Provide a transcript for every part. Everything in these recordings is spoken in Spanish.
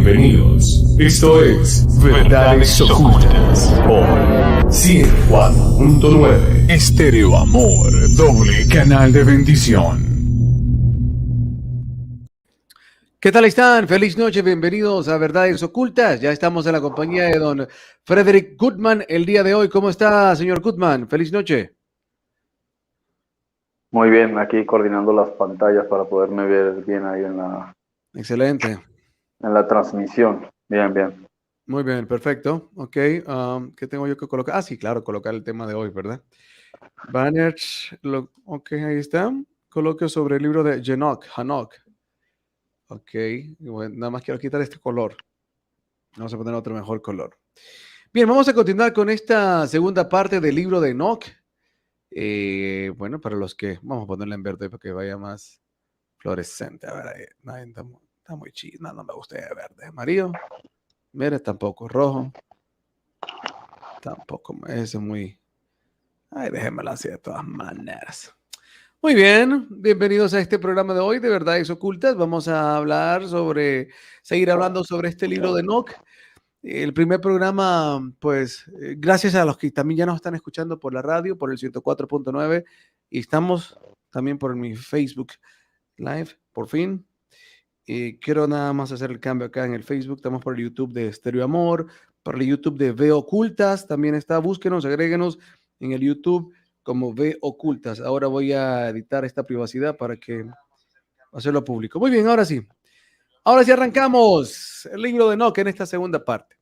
Bienvenidos. Esto es Verdades Ocultas por 104.9 Estéreo Amor, doble canal de bendición. ¿Qué tal están? Feliz noche, bienvenidos a Verdades Ocultas. Ya estamos en la compañía de don Frederick Goodman el día de hoy. ¿Cómo está, señor Goodman? Feliz noche. Muy bien, aquí coordinando las pantallas para poderme ver bien ahí Excelente. en la transmisión. Bien, bien. Muy bien, perfecto. Ok, ¿qué tengo yo que colocar? Ah, sí, claro, colocar el tema de hoy, ¿verdad? Banners, ok, ahí está. Coloque sobre el libro de Hanok. Ok, bueno, nada más quiero quitar este color. Vamos a poner otro mejor color. Bien, vamos a continuar con esta segunda parte del libro de Enoch. Bueno, para los que... Vamos a ponerla en verde para que vaya más fluorescente. A ver, ahí, está muy chido. No me gusta el verde. Amarillo. Mire, tampoco. Rojo. Tampoco. Ese es muy... Ay, déjenmelo así de todas maneras. Muy bien, bienvenidos a este programa de hoy de Verdades Ocultas. Vamos a seguir hablando sobre este libro de Enoch. El primer programa, pues, gracias a los que también ya nos están escuchando por la radio, por el 104.9, y estamos también por mi Facebook Live, por fin. Quiero nada más hacer el cambio acá en el Facebook. Estamos por el YouTube de Estéreo Amor, por el YouTube de Ve Ocultas, también está. Búsquenos, agréguenos en el YouTube como Ve Ocultas. Ahora voy a editar esta privacidad para que hacerlo público. Muy bien, ahora sí. Ahora sí arrancamos el libro de Enoch en esta segunda parte.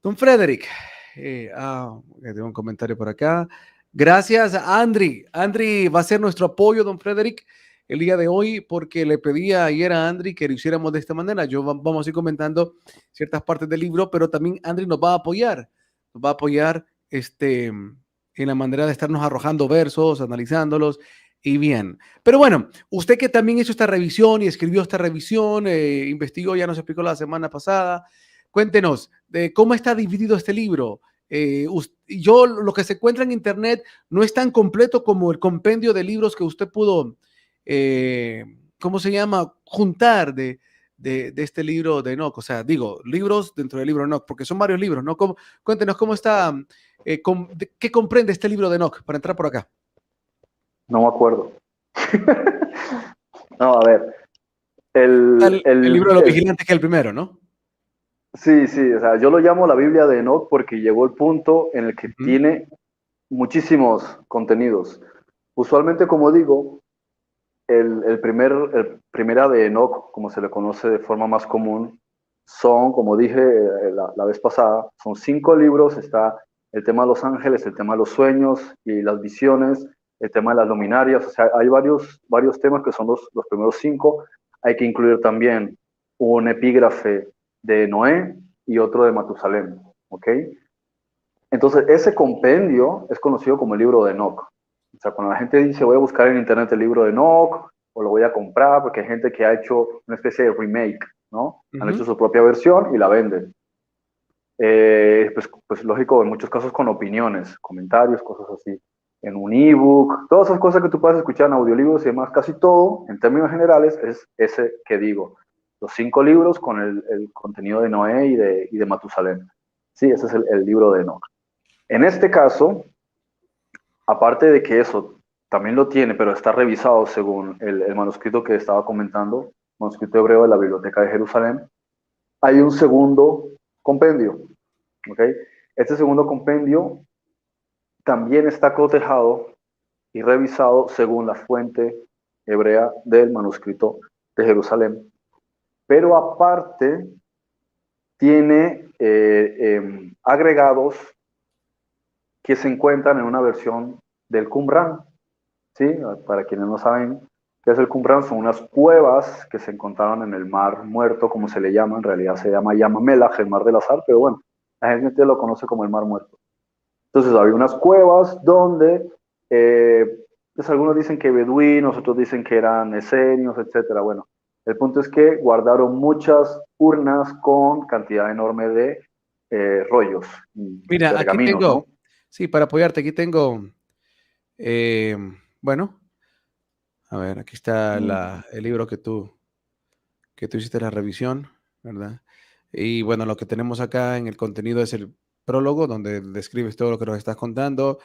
Don Frederick, tengo un comentario por acá. Gracias a Andri. Andri va a ser nuestro apoyo, don Frederick, el día de hoy, porque le pedí ayer a Andri que lo hiciéramos de esta manera. Vamos a ir comentando ciertas partes del libro, pero también Andri nos va a apoyar. Nos va a apoyar en la manera de estarnos arrojando versos, analizándolos y bien. Pero bueno, usted que también hizo esta revisión y escribió esta revisión, investigó, ya nos explicó la semana pasada. Cuéntenos de cómo está dividido este libro. Lo que se encuentra en internet no es tan completo como el compendio de libros que usted pudo, ¿cómo se llama? Juntar de este libro de Enoch. O sea, digo, libros dentro del libro de Enoch, porque son varios libros, ¿no? Cuéntenos cómo está, qué comprende este libro de Enoch para entrar por acá. No me acuerdo. No, a ver. El libro de los vigilantes, que es el primero, ¿no? Sí, o sea, yo lo llamo la Biblia de Enoch porque llegó el punto en el que tiene muchísimos contenidos. Usualmente, como digo, el primera de Enoch, como se le conoce de forma más común, son, como dije la vez pasada, son 5 libros. Está el tema de los ángeles, el tema de los sueños y las visiones, el tema de las luminarias. O sea, hay varios temas que son los primeros 5. Hay que incluir también un epígrafe de Noé y otro de Matusalén, ¿ok? Entonces, ese compendio es conocido como el libro de Enoch. O sea, cuando la gente dice, voy a buscar en internet el libro de Enoch, o lo voy a comprar, porque hay gente que ha hecho una especie de remake, ¿no? Han hecho su propia versión y la venden. Pues lógico, en muchos casos con opiniones, comentarios, cosas así. En un ebook, todas esas cosas que tú puedes escuchar en audiolibros y demás, casi todo, en términos generales, es ese que digo. Los 5 libros con el contenido de Noé y de Matusalén. Sí, ese es el libro de Enoch. En este caso, aparte de que eso también lo tiene, pero está revisado según el manuscrito que estaba comentando, manuscrito hebreo de la Biblioteca de Jerusalén, hay un segundo compendio. ¿Okay? Este segundo compendio también está cotejado y revisado según la fuente hebrea del manuscrito de Jerusalén. Pero aparte tiene agregados que se encuentran en una versión del Qumran. ¿Sí? Para quienes no saben qué es el Qumran, son unas cuevas que se encontraron en el Mar Muerto, como se le llama. En realidad se llama Yam HaMelech, el Mar del Azar, pero bueno, la gente lo conoce como el Mar Muerto. Entonces había unas cuevas donde pues algunos dicen que beduinos, otros dicen que eran esenios, etcétera. Bueno, el punto es que guardaron muchas urnas con cantidad enorme de rollos y Mira, aquí pergaminos, tengo, ¿no? sí, para apoyarte, aquí tengo, bueno, a ver, aquí está el libro que tú hiciste la revisión. ¿verdad? Y bueno, lo que tenemos acá en el contenido es el prólogo, donde describes todo lo que nos estás contando.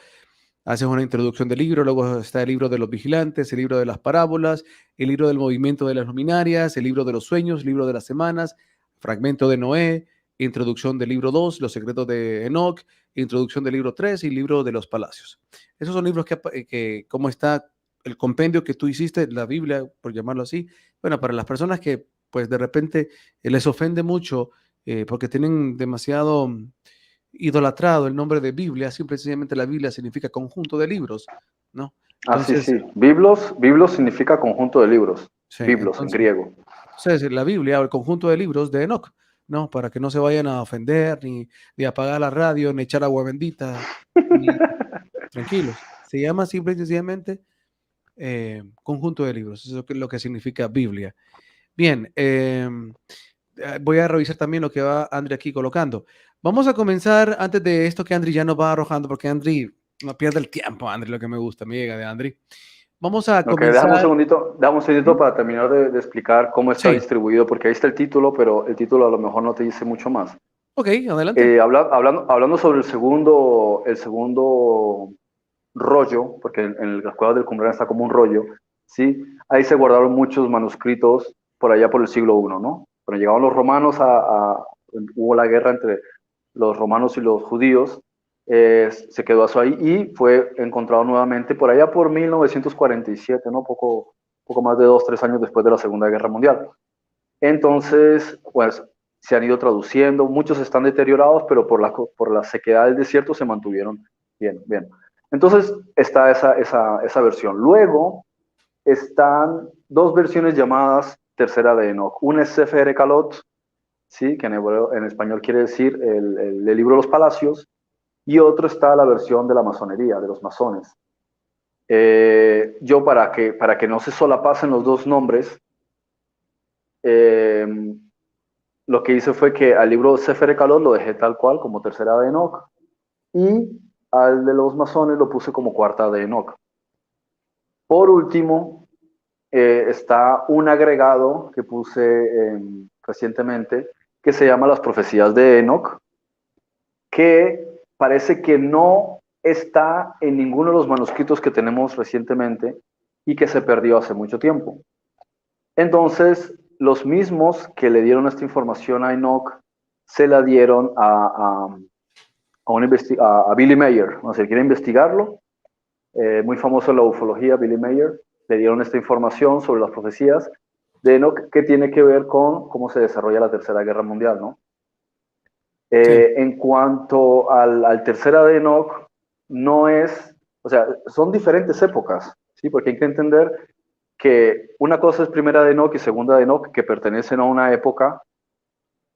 Haces una introducción del libro, luego está el libro de los vigilantes, el libro de las parábolas, el libro del movimiento de las luminarias, el libro de los sueños, libro de las semanas, fragmento de Noé, introducción del libro 2, los secretos de Enoch, introducción del libro 3 y libro de los palacios. Esos son libros que cómo está el compendio que tú hiciste, la Biblia, por llamarlo así. Bueno, para las personas que pues de repente les ofende mucho porque tienen demasiado idolatrado el nombre de Biblia, simple y sencillamente la Biblia significa conjunto de libros, ¿no? Ah, sí, Entonces, sí. Biblos significa conjunto de libros. sí, Biblos en entonces, griego. entonces la Biblia o el conjunto de libros de Enoch, ¿no? Para que no se vayan a ofender, ni apagar la radio, ni echar agua bendita, ni tranquilos. Se llama simple y sencillamente conjunto de libros, eso es lo que significa Biblia. Bien, voy a revisar también lo que va Andri aquí colocando. Vamos a comenzar antes de esto que Andri ya nos va arrojando, porque Andri no pierde el tiempo, Andri, lo que me gusta, me llega de Andri. Vamos a Ok, déjame comenzar. un segundito ¿Mm? para terminar de explicar cómo está Sí, distribuido, porque ahí está el título, pero el título a lo mejor no te dice mucho más. ok, adelante. Hablando sobre el segundo rollo, porque en las cuevas del Qumran está como un rollo, ¿sí? Ahí se guardaron muchos manuscritos por allá por el siglo I, ¿no? Cuando llegaban los romanos hubo la guerra entre los romanos y los judíos, se quedó eso ahí y fue encontrado nuevamente por allá por 1947, ¿no? Poco más de 2, 3 años después de la Segunda Guerra Mundial. Entonces, pues se han ido traduciendo, muchos están deteriorados, pero por la sequedad del desierto se mantuvieron bien, bien. Entonces está esa versión. Luego están dos versiones llamadas Tercera de Enoch. Una es Sefer Kalot, ¿sí? Que en español quiere decir el libro de los palacios, y otro está la versión de la masonería, de los masones. Yo para que no se solapasen los dos nombres, eh, lo que hice fue que al libro Sefer Kalot lo dejé tal cual, como Tercera de Enoch, y al de los masones lo puse como Cuarta de Enoch. Por último, está un agregado que puse recientemente que se llama Las Profecías de Enoch, que parece que no está en ninguno de los manuscritos que tenemos recientemente y que se perdió hace mucho tiempo. Entonces, los mismos que le dieron esta información a Enoch se la dieron a Billy Mayer. No sé, quiere investigarlo, muy famoso en la ufología, Billy Mayer, le dieron esta información sobre las profecías de Enoch que tiene que ver con cómo se desarrolla la Tercera Guerra Mundial, ¿no? Sí, En cuanto al Tercera de Enoch, no es, o sea, son diferentes épocas, ¿sí? Porque hay que entender que una cosa es Primera de Enoch y Segunda de Enoch, que pertenecen a una época.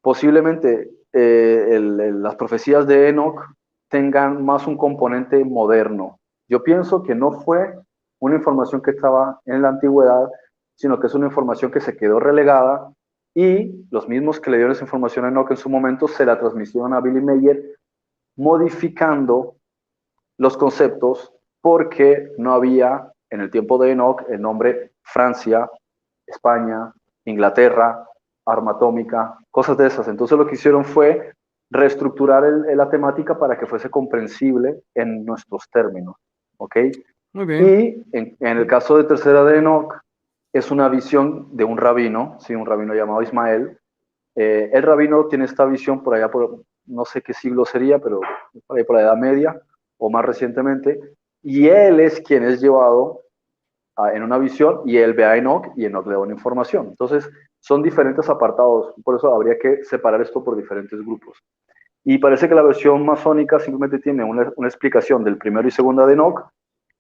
Posiblemente las profecías de Enoch tengan más un componente moderno. Yo pienso que no fue una información que estaba en la antigüedad, sino que es una información que se quedó relegada y los mismos que le dieron esa información a Enoch en su momento se la transmitieron a Billy Mayer modificando los conceptos porque no había en el tiempo de Enoch el nombre Francia, España, Inglaterra, arma atómica, cosas de esas. Entonces lo que hicieron fue reestructurar la temática para que fuese comprensible en nuestros términos. ¿Ok? muy bien. Y en el caso de Tercera de Enoch, es una visión de un rabino, ¿sí? Un rabino llamado Ismael. El rabino tiene esta visión por allá por, no sé qué siglo sería, pero por ahí por la Edad Media o más recientemente, y él es quien es llevado en una visión y él ve a Enoch y Enoch le da una información. Entonces, son diferentes apartados, por eso habría que separar esto por diferentes grupos. Y parece que la versión masónica simplemente tiene una explicación del primero y segunda de Enoch,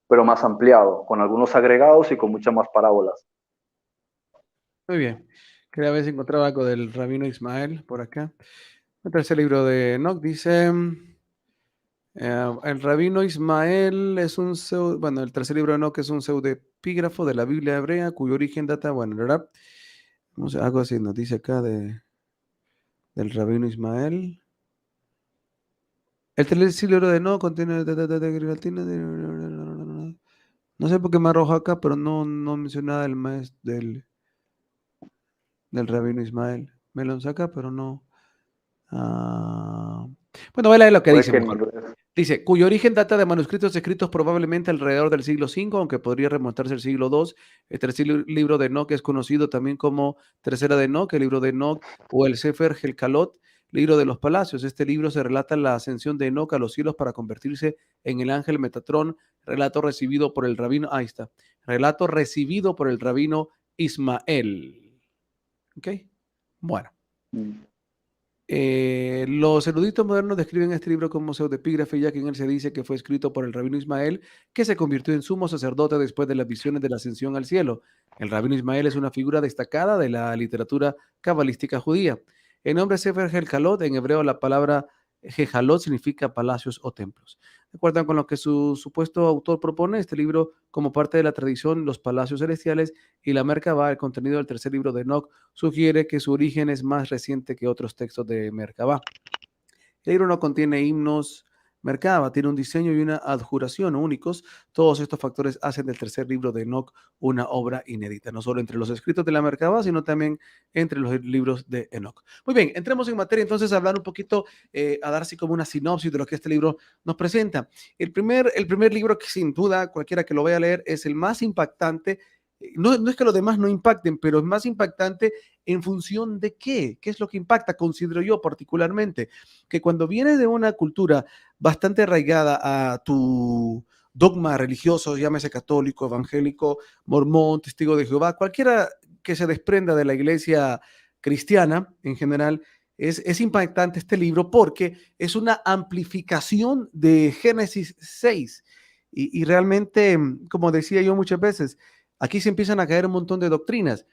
pero más ampliado, con algunos agregados y con muchas más parábolas. Muy bien. Quería ver si encontraba algo del rabino Ismael por acá. El tercer libro de Enoch dice, el rabino Ismael es un bueno, el tercer libro de Enoch es un pseudoepígrafo de la Biblia hebrea cuyo origen data, bueno, ¿verdad? Vamos a algo así nos dice acá del rabino Ismael. El tercer libro de Enoch contiene no sé por qué me arroja acá, pero no menciona nada del maestro del rabino Ismael. Me lo saca, pero no. Ah, bueno, voy a leer lo que Puede dice que en mejor. inglés. Dice, cuyo origen data de manuscritos escritos probablemente alrededor del siglo V, aunque podría remontarse al siglo II. El tercer libro de Enoc es conocido también como Tercera de Enoc, el libro de Enoc o el Sefer Helkalot, libro de los palacios. Este libro se relata la ascensión de Enoc a los cielos para convertirse en el ángel Metatrón, relato recibido por el rabino, ahí está, relato recibido por el rabino Ismael. ¿Ok? Bueno. Mm. Los eruditos modernos describen este libro como pseudepígrafe, ya que en él se dice que fue escrito por el rabino Ismael, que se convirtió en sumo sacerdote después de las visiones de la ascensión al cielo. El rabino Ismael es una figura destacada de la literatura cabalística judía. El nombre Sefer Helkalot, en hebreo la palabra Jehalot significa palacios o templos. De acuerdo con lo que su supuesto autor propone, este libro, como parte de la tradición, los palacios celestiales y la Merkabah, el contenido del tercer libro de Enoch, sugiere que su origen es más reciente que otros textos de Merkabah. El libro no contiene himnos Merkabah, tiene un diseño y una adjuración únicos. Todos estos factores hacen del tercer libro de Enoch una obra inédita, no solo entre los escritos de la Merkabah, sino también entre los libros de Enoch. Muy bien, entremos en materia entonces a hablar un poquito, a dar así como una sinopsis de lo que este libro nos presenta. El primer libro que sin duda cualquiera que lo vaya a leer es el más impactante. No es que los demás no impacten, pero es más impactante en función de qué es lo que impacta, considero yo particularmente, que cuando vienes de una cultura bastante arraigada a tu dogma religioso, llámese católico, evangélico, mormón, testigo de Jehová, cualquiera que se desprenda de la iglesia cristiana en general, es impactante este libro porque es una amplificación de Génesis 6. Y realmente, como decía yo muchas veces, aquí se empiezan a caer un montón de doctrinas.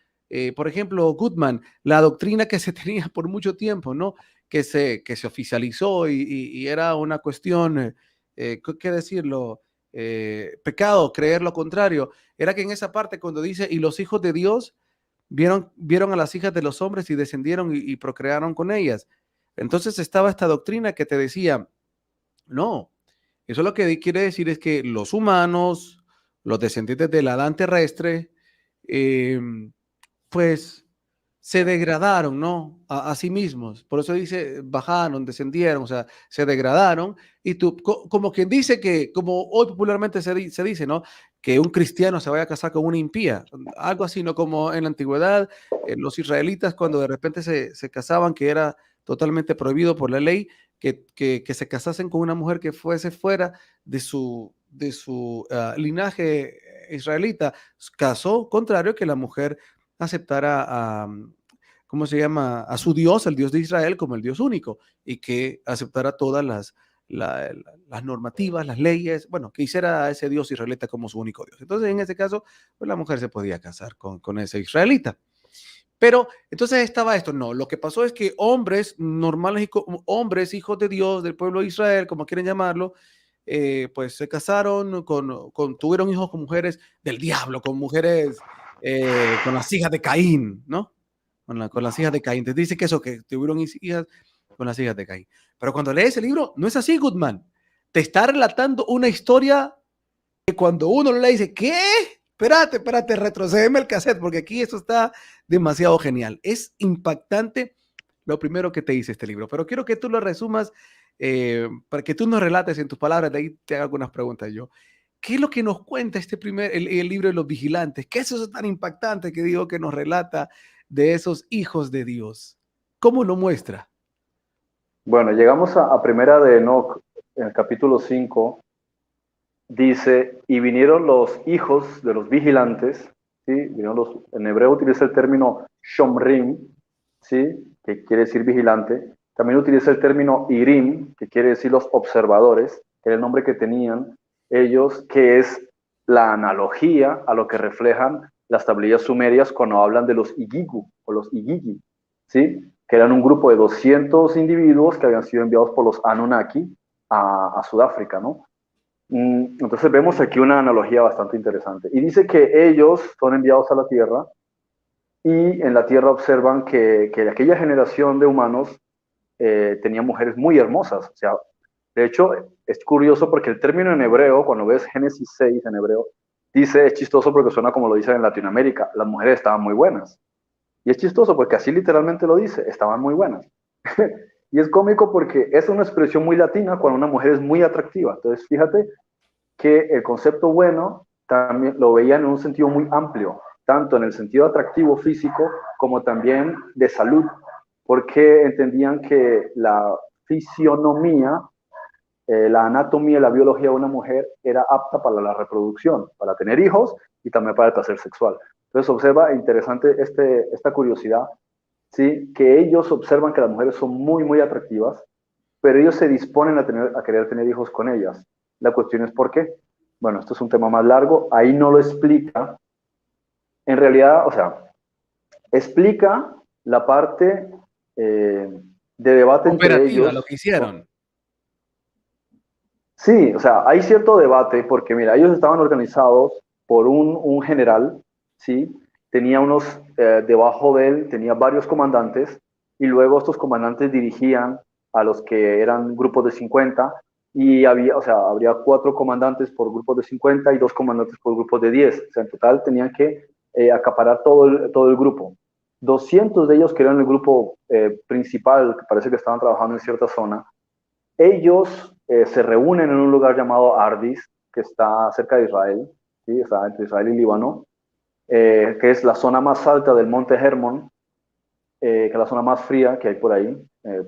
Por ejemplo, Goodman, la doctrina que se tenía por mucho tiempo, ¿no? Que se oficializó y era una cuestión, ¿qué decirlo? Pecado, creer lo contrario. Era que en esa parte cuando dice, y los hijos de Dios vieron a las hijas de los hombres y descendieron y procrearon con ellas. Entonces estaba esta doctrina que te decía, no, eso lo que quiere decir es que los humanos, los descendientes del Adán terrestre, eh, pues se degradaron, ¿no? A sí mismos. Por eso dice, bajaron, descendieron, o sea, se degradaron. Y tú, como quien dice que, como hoy popularmente se dice, ¿no? Que un cristiano se vaya a casar con una impía. Algo así, ¿no? Como en la antigüedad, los israelitas cuando de repente se casaban, que era totalmente prohibido por la ley, que se casasen con una mujer que fuese fuera de su linaje israelita. Casó contrario que la mujer aceptara ¿cómo se llama? A su Dios, el Dios de Israel, como el Dios único, y que aceptara todas las normativas, las leyes, bueno, que hiciera a ese Dios israelita como su único Dios. Entonces, en ese caso, pues la mujer se podía casar con ese israelita. Pero entonces estaba esto, no, lo que pasó es que hombres normales, hombres, hijos de Dios, del pueblo de Israel, como quieren llamarlo, pues se casaron, tuvieron hijos con mujeres del diablo, con mujeres, con las hijas de Caín, ¿no? Con las hijas de Caín. Te dice que eso, que tuvieron hijas con las hijas de Caín. Pero cuando lees el libro, no es así, Goodman. Te está relatando una historia que cuando uno le dice, ¿qué? Espérate, retrocédeme el cassette, porque aquí esto está demasiado genial. Es impactante lo primero que te dice este libro, pero quiero que tú lo resumas, para que tú nos relates en tus palabras, de ahí te hago algunas preguntas yo. ¿Qué es lo que nos cuenta el libro de los vigilantes? ¿Qué es eso tan impactante que digo que nos relata de esos hijos de Dios? ¿Cómo lo muestra? Bueno, llegamos a Primera de Enoc, en el capítulo 5, dice, y vinieron los hijos de los vigilantes, ¿sí? En hebreo utiliza el término shomrim, ¿sí? Que quiere decir vigilante. También utiliza el término irim, que quiere decir los observadores, que era el nombre que tenían ellos, que es la analogía a lo que reflejan las tablillas sumerias cuando hablan de los igigu o los igigi, ¿sí? Que eran un grupo de 200 individuos que habían sido enviados por los Anunnaki a Sudáfrica, ¿no? Entonces vemos aquí una analogía bastante interesante. Y dice que ellos son enviados a la Tierra y en la Tierra observan que aquella generación de humanos tenía mujeres muy hermosas. O sea, de hecho, es curioso porque el término en hebreo, cuando ves Génesis 6 en hebreo, dice, es chistoso porque suena como lo dicen en Latinoamérica, las mujeres estaban muy buenas. Y es chistoso porque así literalmente lo dice, estaban muy buenas. Y es cómico porque es una expresión muy latina cuando una mujer es muy atractiva. Entonces, fíjate que el concepto bueno también lo veían en un sentido muy amplio, tanto en el sentido atractivo físico como también de salud, porque entendían que la fisionomía, la anatomía y la biología de una mujer era apta para la reproducción, para tener hijos y también para el placer sexual. Entonces observa, interesante esta curiosidad, ¿sí? Que ellos observan que las mujeres son muy, muy atractivas, pero ellos se disponen a querer tener hijos con ellas. La cuestión es por qué. Bueno, esto es un tema más largo, ahí no lo explica. En realidad, o sea, explica la parte de debate entre Operativa, lo ellos. que hicieron. Sí, o sea, hay cierto debate porque, mira, ellos estaban organizados por un general, ¿sí? Tenía unos, debajo de él, tenía varios comandantes y luego estos comandantes dirigían a los que eran grupos de 50 y había, o sea, habría 4 comandantes por grupos de 50 y 2 comandantes por grupos de 10. O sea, en total tenían que acaparar todo el grupo. 200 de ellos que eran el grupo principal, que parece que estaban trabajando en cierta zona, ellos se reúnen en un lugar llamado Ardis, que está cerca de Israel, ¿sí? Está entre Israel y Líbano, que es la zona más alta del monte Hermon, que es la zona más fría que hay por ahí,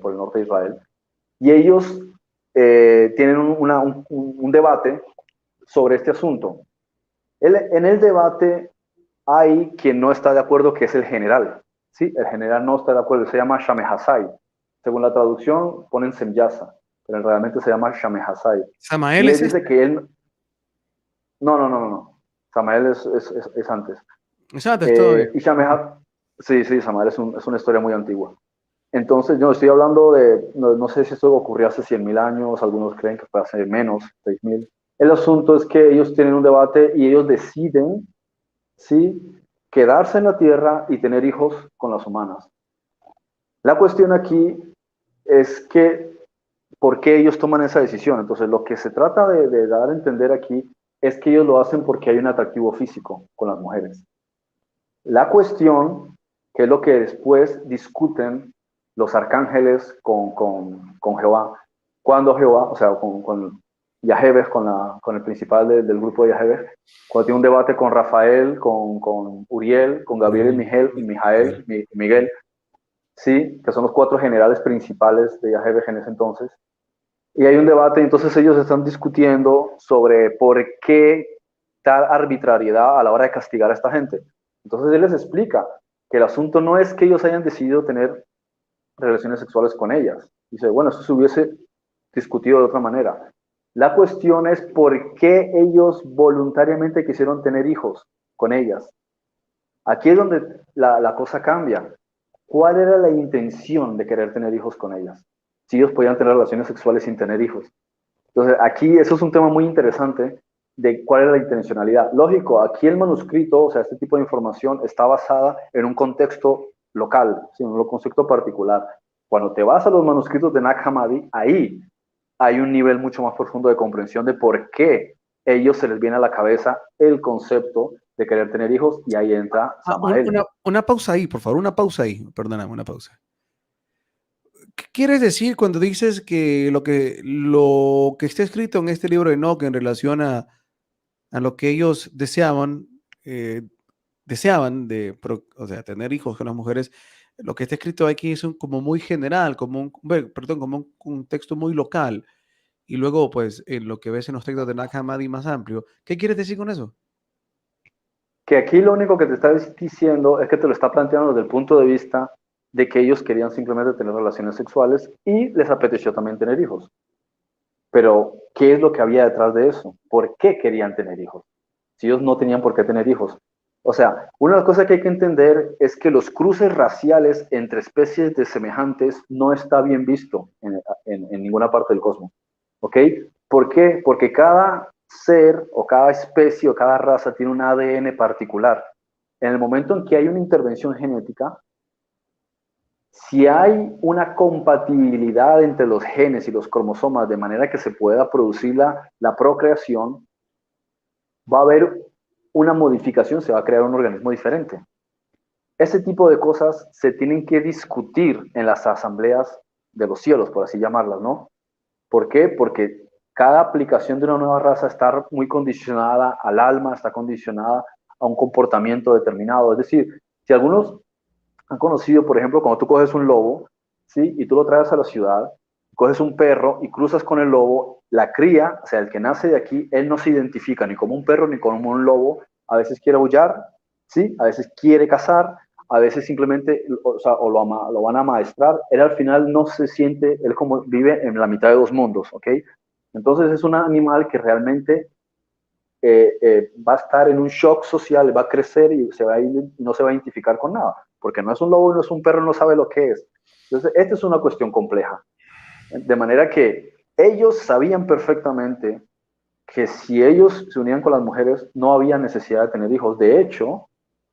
por el norte de Israel. Y ellos tienen un debate sobre este asunto. En el debate hay quien no está de acuerdo, que es el general. ¿Sí? El general no está de acuerdo, se llama Shamehasai. Según la traducción ponen Semyasa, pero realmente se llama Shamehasai. Samael Y él es dice este. que él... No, no, no, no, no. Samael es antes. Es antes todavía. Y Shamehasai... Sí, sí, Samael es una historia muy antigua. Entonces, yo estoy hablando de, no sé si esto ocurrió hace 100.000 años, algunos creen que fue hace menos, 6.000. El asunto es que ellos tienen un debate y ellos deciden, ¿sí?, quedarse en la tierra y tener hijos con las humanas. La cuestión aquí es que, ¿por qué ellos toman esa decisión? Entonces, lo que se trata de dar a entender aquí es que ellos lo hacen porque hay un atractivo físico con las mujeres. La cuestión, que es lo que después discuten los arcángeles con Jehová, cuando Jehová, o sea, con Yahvé, con el principal del grupo de Yahvé, cuando tiene un debate con Rafael, con Uriel, con Gabriel y Miguel, y Miguel, sí, que son los 4 generales principales de Yahvé en ese entonces, y hay un debate, entonces ellos están discutiendo sobre por qué tal arbitrariedad a la hora de castigar a esta gente. Entonces él les explica que el asunto no es que ellos hayan decidido tener relaciones sexuales con ellas. Dice, bueno, eso se hubiese discutido de otra manera. La cuestión es por qué ellos voluntariamente quisieron tener hijos con ellas. Aquí es donde la cosa cambia. ¿Cuál era la intención de querer tener hijos con ellas? Si ellos podían tener relaciones sexuales sin tener hijos. Entonces, aquí eso es un tema muy interesante de cuál es la intencionalidad. Lógico, aquí el manuscrito, o sea, este tipo de información está basada en un contexto local, en un concepto particular. Cuando te vas a los manuscritos de Nag Hammadi, ahí hay un nivel mucho más profundo de comprensión de por qué ellos se les viene a la cabeza el concepto de querer tener hijos y ahí entra Samael. Una pausa ahí, por favor, una pausa ahí. Perdóname, una pausa. ¿Qué quieres decir cuando dices que lo que está escrito en este libro de Enoch en relación a lo que ellos eh, deseaban o sea, tener hijos con las mujeres, lo que está escrito aquí es como muy general, perdón, como un contexto muy local, y luego, pues, en lo que ves en los textos de Nag Hammadi más amplio? ¿Qué quieres decir con eso? Que aquí lo único que te está diciendo es que te lo está planteando desde el punto de vista de que ellos querían simplemente tener relaciones sexuales y les apeteció también tener hijos. Pero, ¿qué es lo que había detrás de eso? ¿Por qué querían tener hijos? Si ellos no tenían por qué tener hijos. O sea, una de las cosas que hay que entender es que los cruces raciales entre especies de semejantes no está bien visto en ninguna parte del cosmos. ¿Ok? ¿Por qué? Porque cada ser o cada especie o cada raza tiene un ADN particular. En el momento en que hay una intervención genética, si hay una compatibilidad entre los genes y los cromosomas de manera que se pueda producir la procreación, va a haber una modificación, se va a crear un organismo diferente. ese tipo de cosas se tienen que discutir en las asambleas de los cielos, por así llamarlas, ¿no? ¿Por qué? Porque cada aplicación de una nueva raza está muy condicionada al alma, está condicionada a un comportamiento determinado. Es decir, si algunos han conocido, por ejemplo, cuando tú coges un lobo, ¿sí? Y tú lo traes a la ciudad, coges un perro y cruzas con el lobo, la cría, o sea, el que nace de aquí, él no se identifica ni como un perro ni como un lobo, a veces quiere aullar, ¿sí? A veces quiere cazar, a veces simplemente, o sea, o lo van a maestrar, él al final no se siente, él como vive en la mitad de dos mundos, ¿ok? Entonces es un animal que realmente va a estar en un shock social, va a crecer y no se va a identificar con nada, porque no es un lobo, no es un perro, no sabe lo que es. Entonces, esta es una cuestión compleja. De manera que ellos sabían perfectamente que si ellos se unían con las mujeres, no había necesidad de tener hijos. De hecho,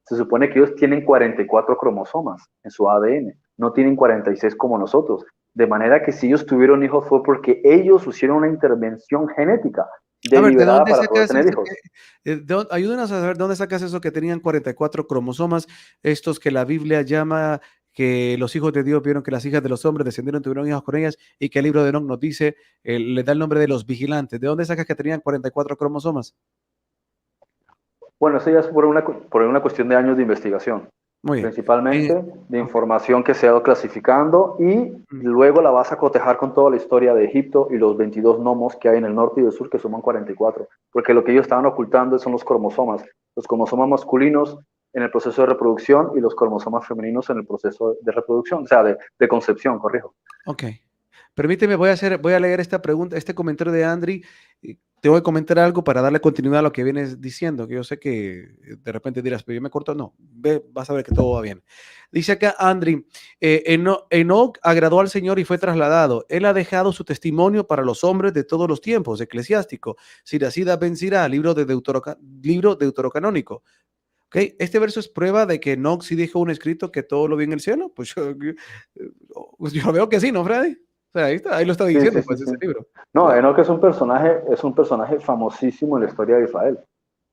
se supone que ellos tienen 44 cromosomas en su ADN, no tienen 46 como nosotros. De manera que si ellos tuvieron hijos fue porque ellos hicieron una intervención genética A ver, ¿de deliberada dónde para poder sacas tener eso hijos. ayúdanos a saber dónde sacas eso que tenían 44 cromosomas, estos que la Biblia llama que los hijos de Dios vieron que las hijas de los hombres descendieron, tuvieron hijos con ellas y que el libro de Enoc nos dice, le da el nombre de los vigilantes. ¿De dónde sacas que tenían 44 cromosomas? Bueno, eso ya es por una cuestión de años de investigación, Muy bien. principalmente de Ok. información que se ha ido clasificando y Mm. luego la vas a cotejar con toda la historia de Egipto y los 22 gnomos que hay en el norte y el sur, que suman 44, porque lo que ellos estaban ocultando son los cromosomas masculinos en el proceso de reproducción y los cromosomas femeninos en el proceso de reproducción, o sea, de concepción, corrijo. Ok. Permíteme, voy a leer esta pregunta, este comentario de Andri. Te voy a comentar algo para darle continuidad a lo que vienes diciendo, que yo sé que de repente dirás, pero yo me corto. No, ve, vas a ver que todo va bien. Dice acá Andri, Enoc agradó al Señor y fue trasladado. Él ha dejado su testimonio para los hombres de todos los tiempos, eclesiástico. Siracida ben Sirá, libro deuterocanónico. Okay. Este verso es prueba de que Enoch sí dijo un escrito que todo lo vi en el cielo. Pues yo veo que sí, ¿no, Freddy? O sea, ahí está, ahí lo está Sí, diciendo, sí, sí, pues, sí. ese libro. No, Claro. Enoch es un personaje famosísimo en la historia de Israel.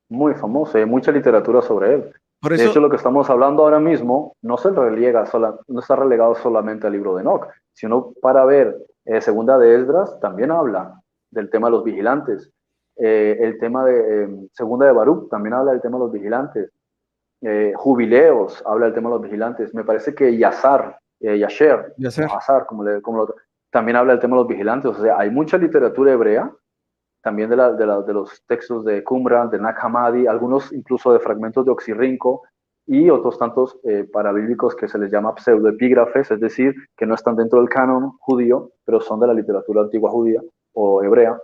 Muy famoso, hay mucha literatura sobre él. Por De hecho, eso, lo que estamos hablando ahora mismo no está relegado solamente al libro de Enoch, sino para ver Segunda de Esdras también habla del tema de los vigilantes. El tema de Segunda de Baruch también habla del tema de los vigilantes. Jubileos habla del tema de los vigilantes. Me parece que Yasher, ya o ser. Hazar, también habla del tema de los vigilantes. O sea, hay mucha literatura hebrea también de los textos de Qumran, de Nag Hammadi, algunos incluso de fragmentos de Oxirrinco y otros tantos parabíblicos que se les llama pseudoepígrafes, es decir, que no están dentro del canon judío, pero son de la literatura antigua judía o hebrea.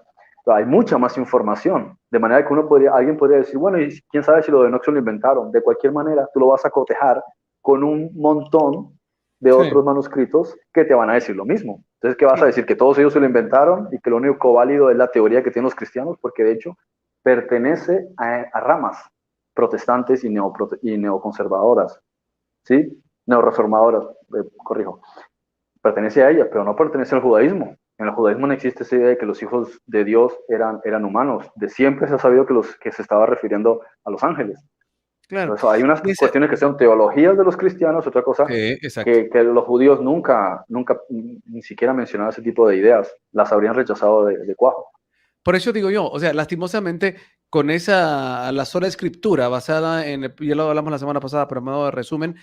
Hay mucha más información, de manera que alguien podría decir, bueno, y quién sabe si lo de Enoch lo inventaron. De cualquier manera, tú lo vas a cotejar con un montón de Sí, otros manuscritos que te van a decir lo mismo. Entonces, ¿qué vas a claro. decir? Que todos ellos se lo inventaron y que lo único válido es la teoría que tienen los cristianos, porque de hecho pertenece a ramas protestantes y neoconservadoras, ¿sí? Neoreformadoras, corrijo. Pertenece a ellas, pero no pertenece al judaísmo. En el judaísmo no existe esa idea de que los hijos de Dios eran humanos. De siempre se ha sabido que se estaba refiriendo a los ángeles. Claro. Entonces, hay unas Dice, cuestiones que son teologías de los cristianos, otra cosa exacto. que los judíos nunca ni siquiera mencionaban ese tipo de ideas, las habrían rechazado de cuajo. Por eso digo yo, o sea, lastimosamente, con la sola escritura basada ya lo hablamos la semana pasada, pero a modo de resumen,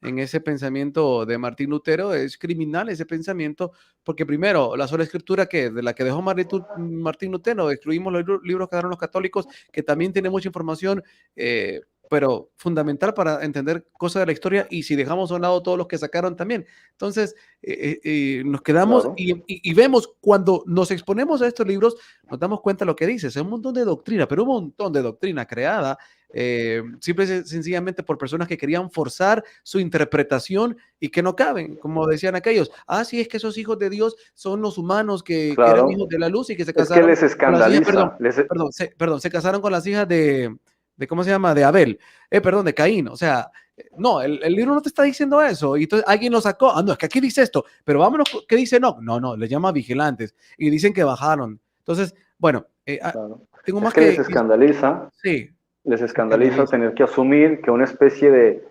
en ese pensamiento de Martín Lutero, es criminal ese pensamiento, porque primero, la sola escritura de la que dejó Martín Lutero, excluimos los libros que dejaron los católicos, que también tiene mucha información, pero fundamental para entender cosas de la historia, y si dejamos a un lado todos los que sacaron también. Entonces, nos quedamos Claro, y vemos cuando nos exponemos a estos libros, nos damos cuenta de lo que dices, es un montón de doctrina, pero un montón de doctrina creada simple y sencillamente por personas que querían forzar su interpretación y que no caben, como decían aquellos. Ah, sí, es que esos hijos de Dios son los humanos que eran hijos claro. de la luz y que se Es que casaron les con las hijas, escandaliza. se casaron con las hijas de ¿cómo se llama? De Abel, perdón, de Caín. O sea, no, el libro no te está diciendo eso. Y entonces alguien lo sacó. Ah, no, es que aquí dice esto, pero vámonos, ¿qué dice? No, no, no, les llama vigilantes y dicen que bajaron. Entonces, bueno, Claro. tengo Es más que que... Sí, les se escandaliza escandaliza. tener que asumir que una especie de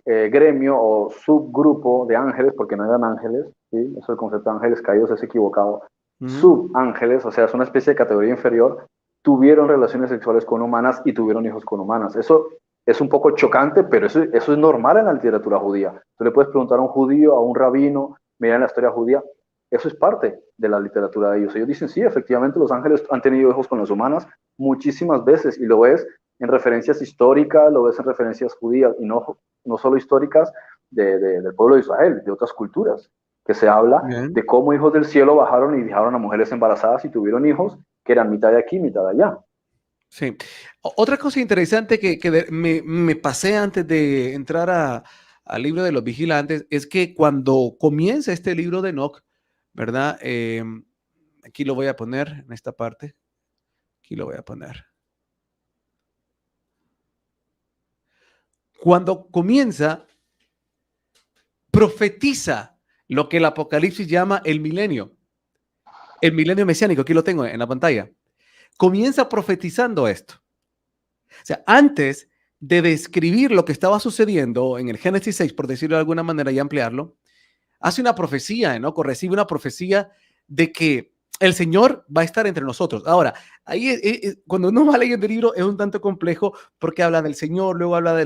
gremio o subgrupo de ángeles, porque no eran ángeles, ¿sí? Eso el concepto de ángeles caídos es equivocado, subángeles, o sea, es una especie de categoría inferior, tuvieron relaciones sexuales con humanas y tuvieron hijos con humanas. Eso es un poco chocante, pero eso es normal en la literatura judía. Tú le puedes preguntar a un judío, a un rabino, mira la historia judía, eso es parte de la literatura de ellos. Ellos dicen, sí, efectivamente los ángeles han tenido hijos con las humanas muchísimas veces, y lo ves en referencias históricas, lo ves en referencias judías, y no solo históricas del pueblo de Israel, de otras culturas, que se habla Bien. de cómo hijos del cielo bajaron y dejaron a mujeres embarazadas y tuvieron hijos que eran mitad de aquí, mitad de allá. Sí. Otra cosa interesante que me pasé antes de entrar al libro de los vigilantes es que cuando comienza este libro de Enoch, ¿verdad? Aquí lo voy a poner en esta parte. Aquí lo voy a poner. Cuando comienza, profetiza lo que el Apocalipsis llama el milenio mesiánico. Aquí lo tengo en la pantalla. Comienza profetizando esto. O sea, antes de describir lo que estaba sucediendo en el Génesis 6, por decirlo de alguna manera y ampliarlo, hace una profecía, ¿no? Recibe una profecía de que el Señor va a estar entre nosotros. Ahora, ahí cuando uno va leyendo el libro es un tanto complejo porque habla del Señor, luego habla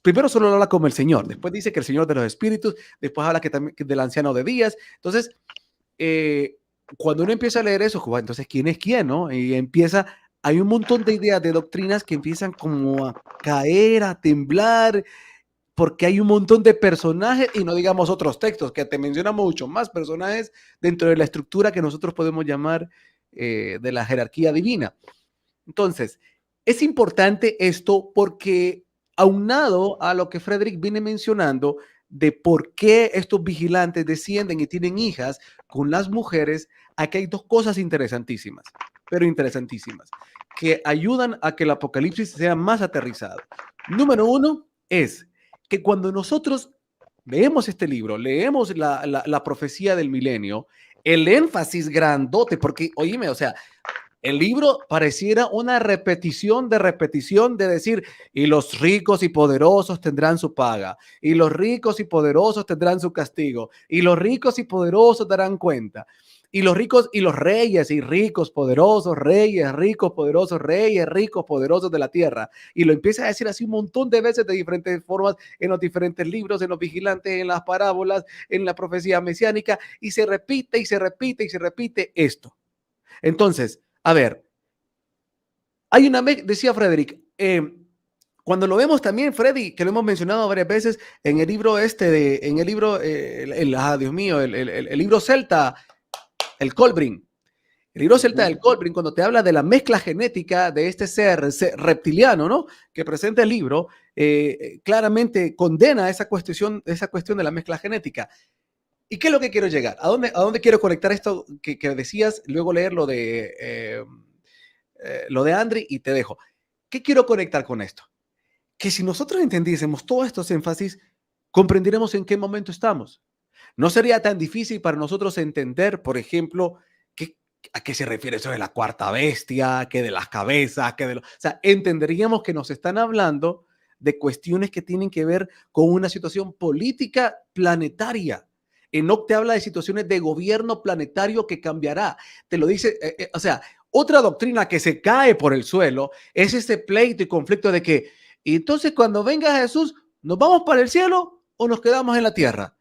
primero solo habla como el Señor, después dice que el Señor de los espíritus, después habla que del anciano de días. Entonces, cuando uno empieza a leer eso, entonces, ¿quién es quién, no? Y hay un montón de ideas, de doctrinas que empiezan como a caer, a temblar, porque hay un montón de personajes y no digamos otros textos que te mencionan mucho más personajes dentro de la estructura que nosotros podemos llamar de la jerarquía divina. Entonces, es importante esto porque aunado a lo que Frederick viene mencionando de por qué estos vigilantes descienden y tienen hijas con las mujeres, aquí hay dos cosas interesantísimas, pero interesantísimas, que ayudan a que el Apocalipsis sea más aterrizado. Número uno es que cuando nosotros leemos este libro, leemos la profecía del milenio, el énfasis grandote, porque, oíme, o sea, el libro pareciera una repetición de decir, y los ricos y poderosos tendrán su paga, y los ricos y poderosos tendrán su castigo, y los ricos y poderosos darán cuenta, y los ricos y los reyes y ricos, poderosos, reyes, ricos, poderosos, reyes, ricos, poderosos de la tierra. Y lo empieza a decir así un montón de veces de diferentes formas en los diferentes libros, en los vigilantes, en las parábolas, en la profecía mesiánica, y se repite y se repite y se repite esto. Entonces, a ver, decía Frederick, cuando lo vemos también, Freddy, que lo hemos mencionado varias veces en el libro Dios mío, el libro celta, el Kolbrin. El libro celta del Kolbrin, cuando te habla de la mezcla genética de este ser reptiliano, ¿no? Que presenta el libro, claramente condena esa cuestión de la mezcla genética. ¿Y qué es lo que quiero llegar? ¿A dónde quiero conectar esto que decías? Luego leer lo de Andri y te dejo. ¿Qué quiero conectar con esto? Que si nosotros entendiésemos todos estos énfasis, comprenderemos en qué momento estamos. No sería tan difícil para nosotros entender, por ejemplo, a qué se refiere eso de la cuarta bestia, que de las cabezas, o sea, entenderíamos que nos están hablando de cuestiones que tienen que ver con una situación política planetaria. Enoch te habla de situaciones de gobierno planetario que cambiará. Te lo dice, o sea, otra doctrina que se cae por el suelo es este pleito y conflicto de que, y entonces cuando venga Jesús, ¿nos vamos para el cielo o nos quedamos en la tierra?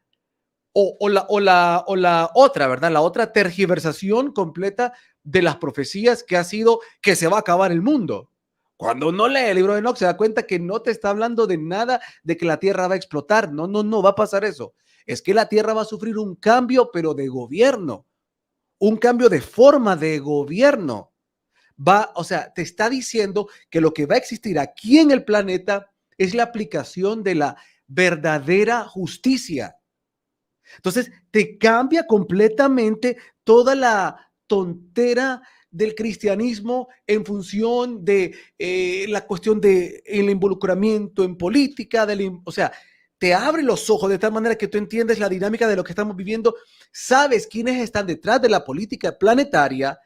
O la otra, ¿verdad? La otra tergiversación completa de las profecías que ha sido que se va a acabar el mundo. Cuando uno lee el libro de Enoch se da cuenta que no te está hablando de nada de que la tierra va a explotar. No va a pasar eso. Es que la tierra va a sufrir un cambio, pero de gobierno, un cambio de forma de gobierno. O sea, te está diciendo que lo que va a existir aquí en el planeta es la aplicación de la verdadera justicia. Entonces, te cambia completamente toda la tontera del cristianismo en función de la cuestión del involucramiento en política, o sea, te abre los ojos de tal manera que tú entiendes la dinámica de lo que estamos viviendo, sabes quiénes están detrás de la política planetaria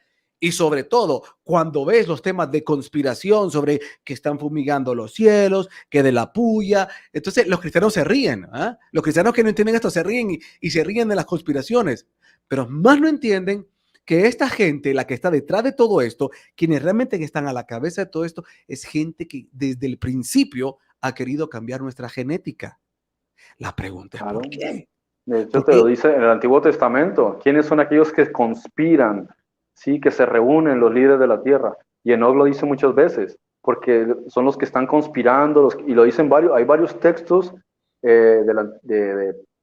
Y sobre todo, cuando ves los temas de conspiración sobre que están fumigando los cielos, que de la puya, entonces los cristianos se ríen. ¿Ah? Los cristianos que no entienden esto se ríen y se ríen de las conspiraciones. Pero más no entienden que esta gente, la que está detrás de todo esto, quienes realmente están a la cabeza de todo esto, es gente que desde el principio ha querido cambiar nuestra genética. La pregunta es Claro. ¿por qué? De hecho, ¿Por te lo qué? dice en el Antiguo Testamento. ¿Quiénes son aquellos que conspiran? Sí, que se reúnen los líderes de la tierra. Y Enoch lo dice muchas veces, porque son los que están conspirando, y lo dicen varios, hay varios textos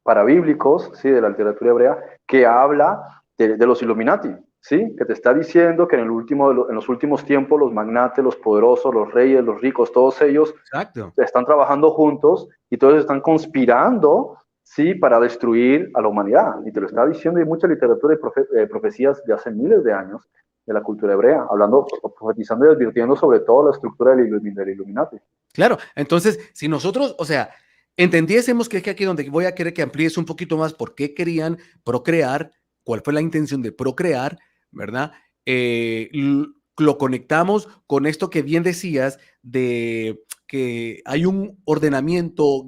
parabíblicos, sí, de la literatura hebrea, que habla de los Illuminati, sí, que te está diciendo que en los últimos tiempos los magnates, los poderosos, los reyes, los ricos, todos ellos Exacto. están trabajando juntos y todos están conspirando, sí, para destruir a la humanidad. Y te lo está diciendo, hay mucha literatura y profecías de hace miles de años de la cultura hebrea, hablando, profetizando y advirtiendo sobre todo la estructura del Illuminati. Claro, entonces, si nosotros, o sea, entendiésemos que es que aquí donde voy a querer que amplíes un poquito más por qué querían procrear, cuál fue la intención de procrear, ¿verdad? Lo conectamos con esto que bien decías de que hay un ordenamiento,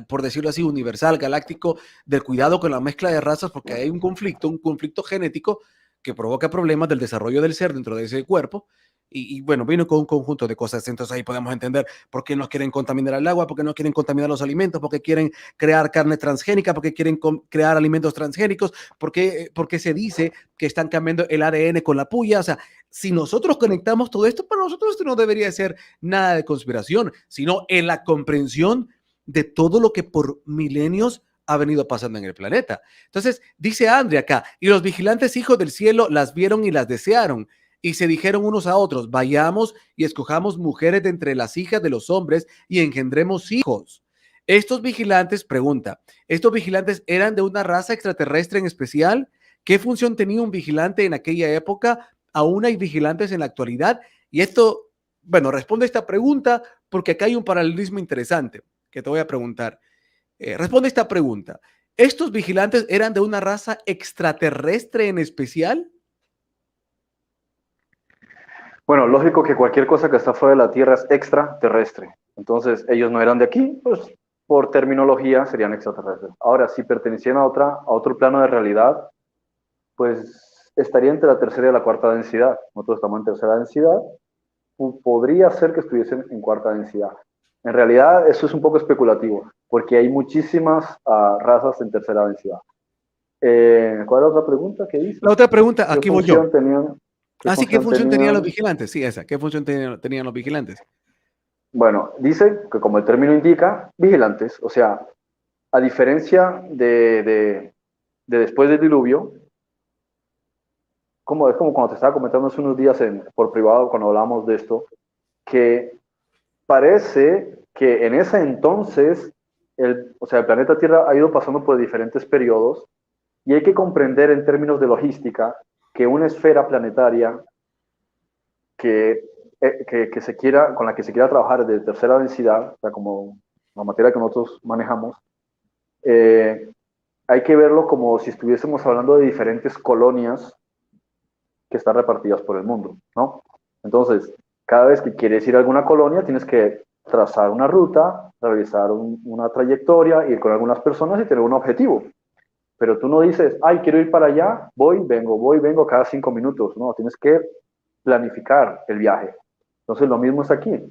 por decirlo así, universal, galáctico, del cuidado con la mezcla de razas, porque hay un conflicto genético que provoca problemas del desarrollo del ser dentro de ese cuerpo. Y bueno, vino con un conjunto de cosas. Entonces ahí podemos entender por qué no quieren contaminar el agua, por qué no quieren contaminar los alimentos, por qué quieren crear carne transgénica, por qué quieren crear alimentos transgénicos, porque se dice que están cambiando el ADN con la puya. O sea, si nosotros conectamos todo esto, para nosotros esto no debería ser nada de conspiración, sino en la comprensión de todo lo que por milenios ha venido pasando en el planeta. Entonces, dice Andrea acá, y los vigilantes hijos del cielo las vieron y las desearon y se dijeron unos a otros, vayamos y escojamos mujeres de entre las hijas de los hombres y engendremos hijos. Estos vigilantes, pregunta, ¿estos vigilantes eran de una raza extraterrestre en especial? ¿Qué función tenía un vigilante en aquella época? ¿Aún hay vigilantes en la actualidad? Y esto, bueno, responde esta pregunta porque acá hay un paralelismo interesante que te voy a preguntar. Responde esta pregunta. ¿Estos vigilantes eran de una raza extraterrestre en especial? Bueno, lógico que cualquier cosa que está fuera de la Tierra es extraterrestre. Entonces, ellos no eran de aquí, pues por terminología serían extraterrestres. Ahora, si pertenecían a otro plano de realidad, pues estaría entre la tercera y la cuarta densidad. Nosotros estamos en tercera densidad, podría ser que estuviesen en cuarta densidad. En realidad, eso es un poco especulativo, porque hay muchísimas razas en tercera densidad. ¿Cuál es la otra pregunta que hice? La otra pregunta, ¿Qué aquí voy yo. función tenían? Así, ¿qué función tenían los vigilantes? Sí, esa. ¿Qué función tenían los vigilantes? Bueno, dice que como el término indica, vigilantes, o sea, a diferencia de después del diluvio, es como cuando te estaba comentando hace unos días por privado cuando hablábamos de esto, que parece que en ese entonces, o sea, el planeta Tierra ha ido pasando por diferentes periodos y hay que comprender en términos de logística que una esfera planetaria con la que se quiera trabajar de tercera densidad, o sea, como la materia que nosotros manejamos, hay que verlo como si estuviésemos hablando de diferentes colonias que están repartidas por el mundo, ¿no? Entonces, cada vez que quieres ir a alguna colonia, tienes que trazar una ruta, realizar una trayectoria, ir con algunas personas y tener un objetivo. Pero tú no dices, ay, quiero ir para allá, voy, vengo cada 5 minutos. No, tienes que planificar el viaje. Entonces, lo mismo es aquí.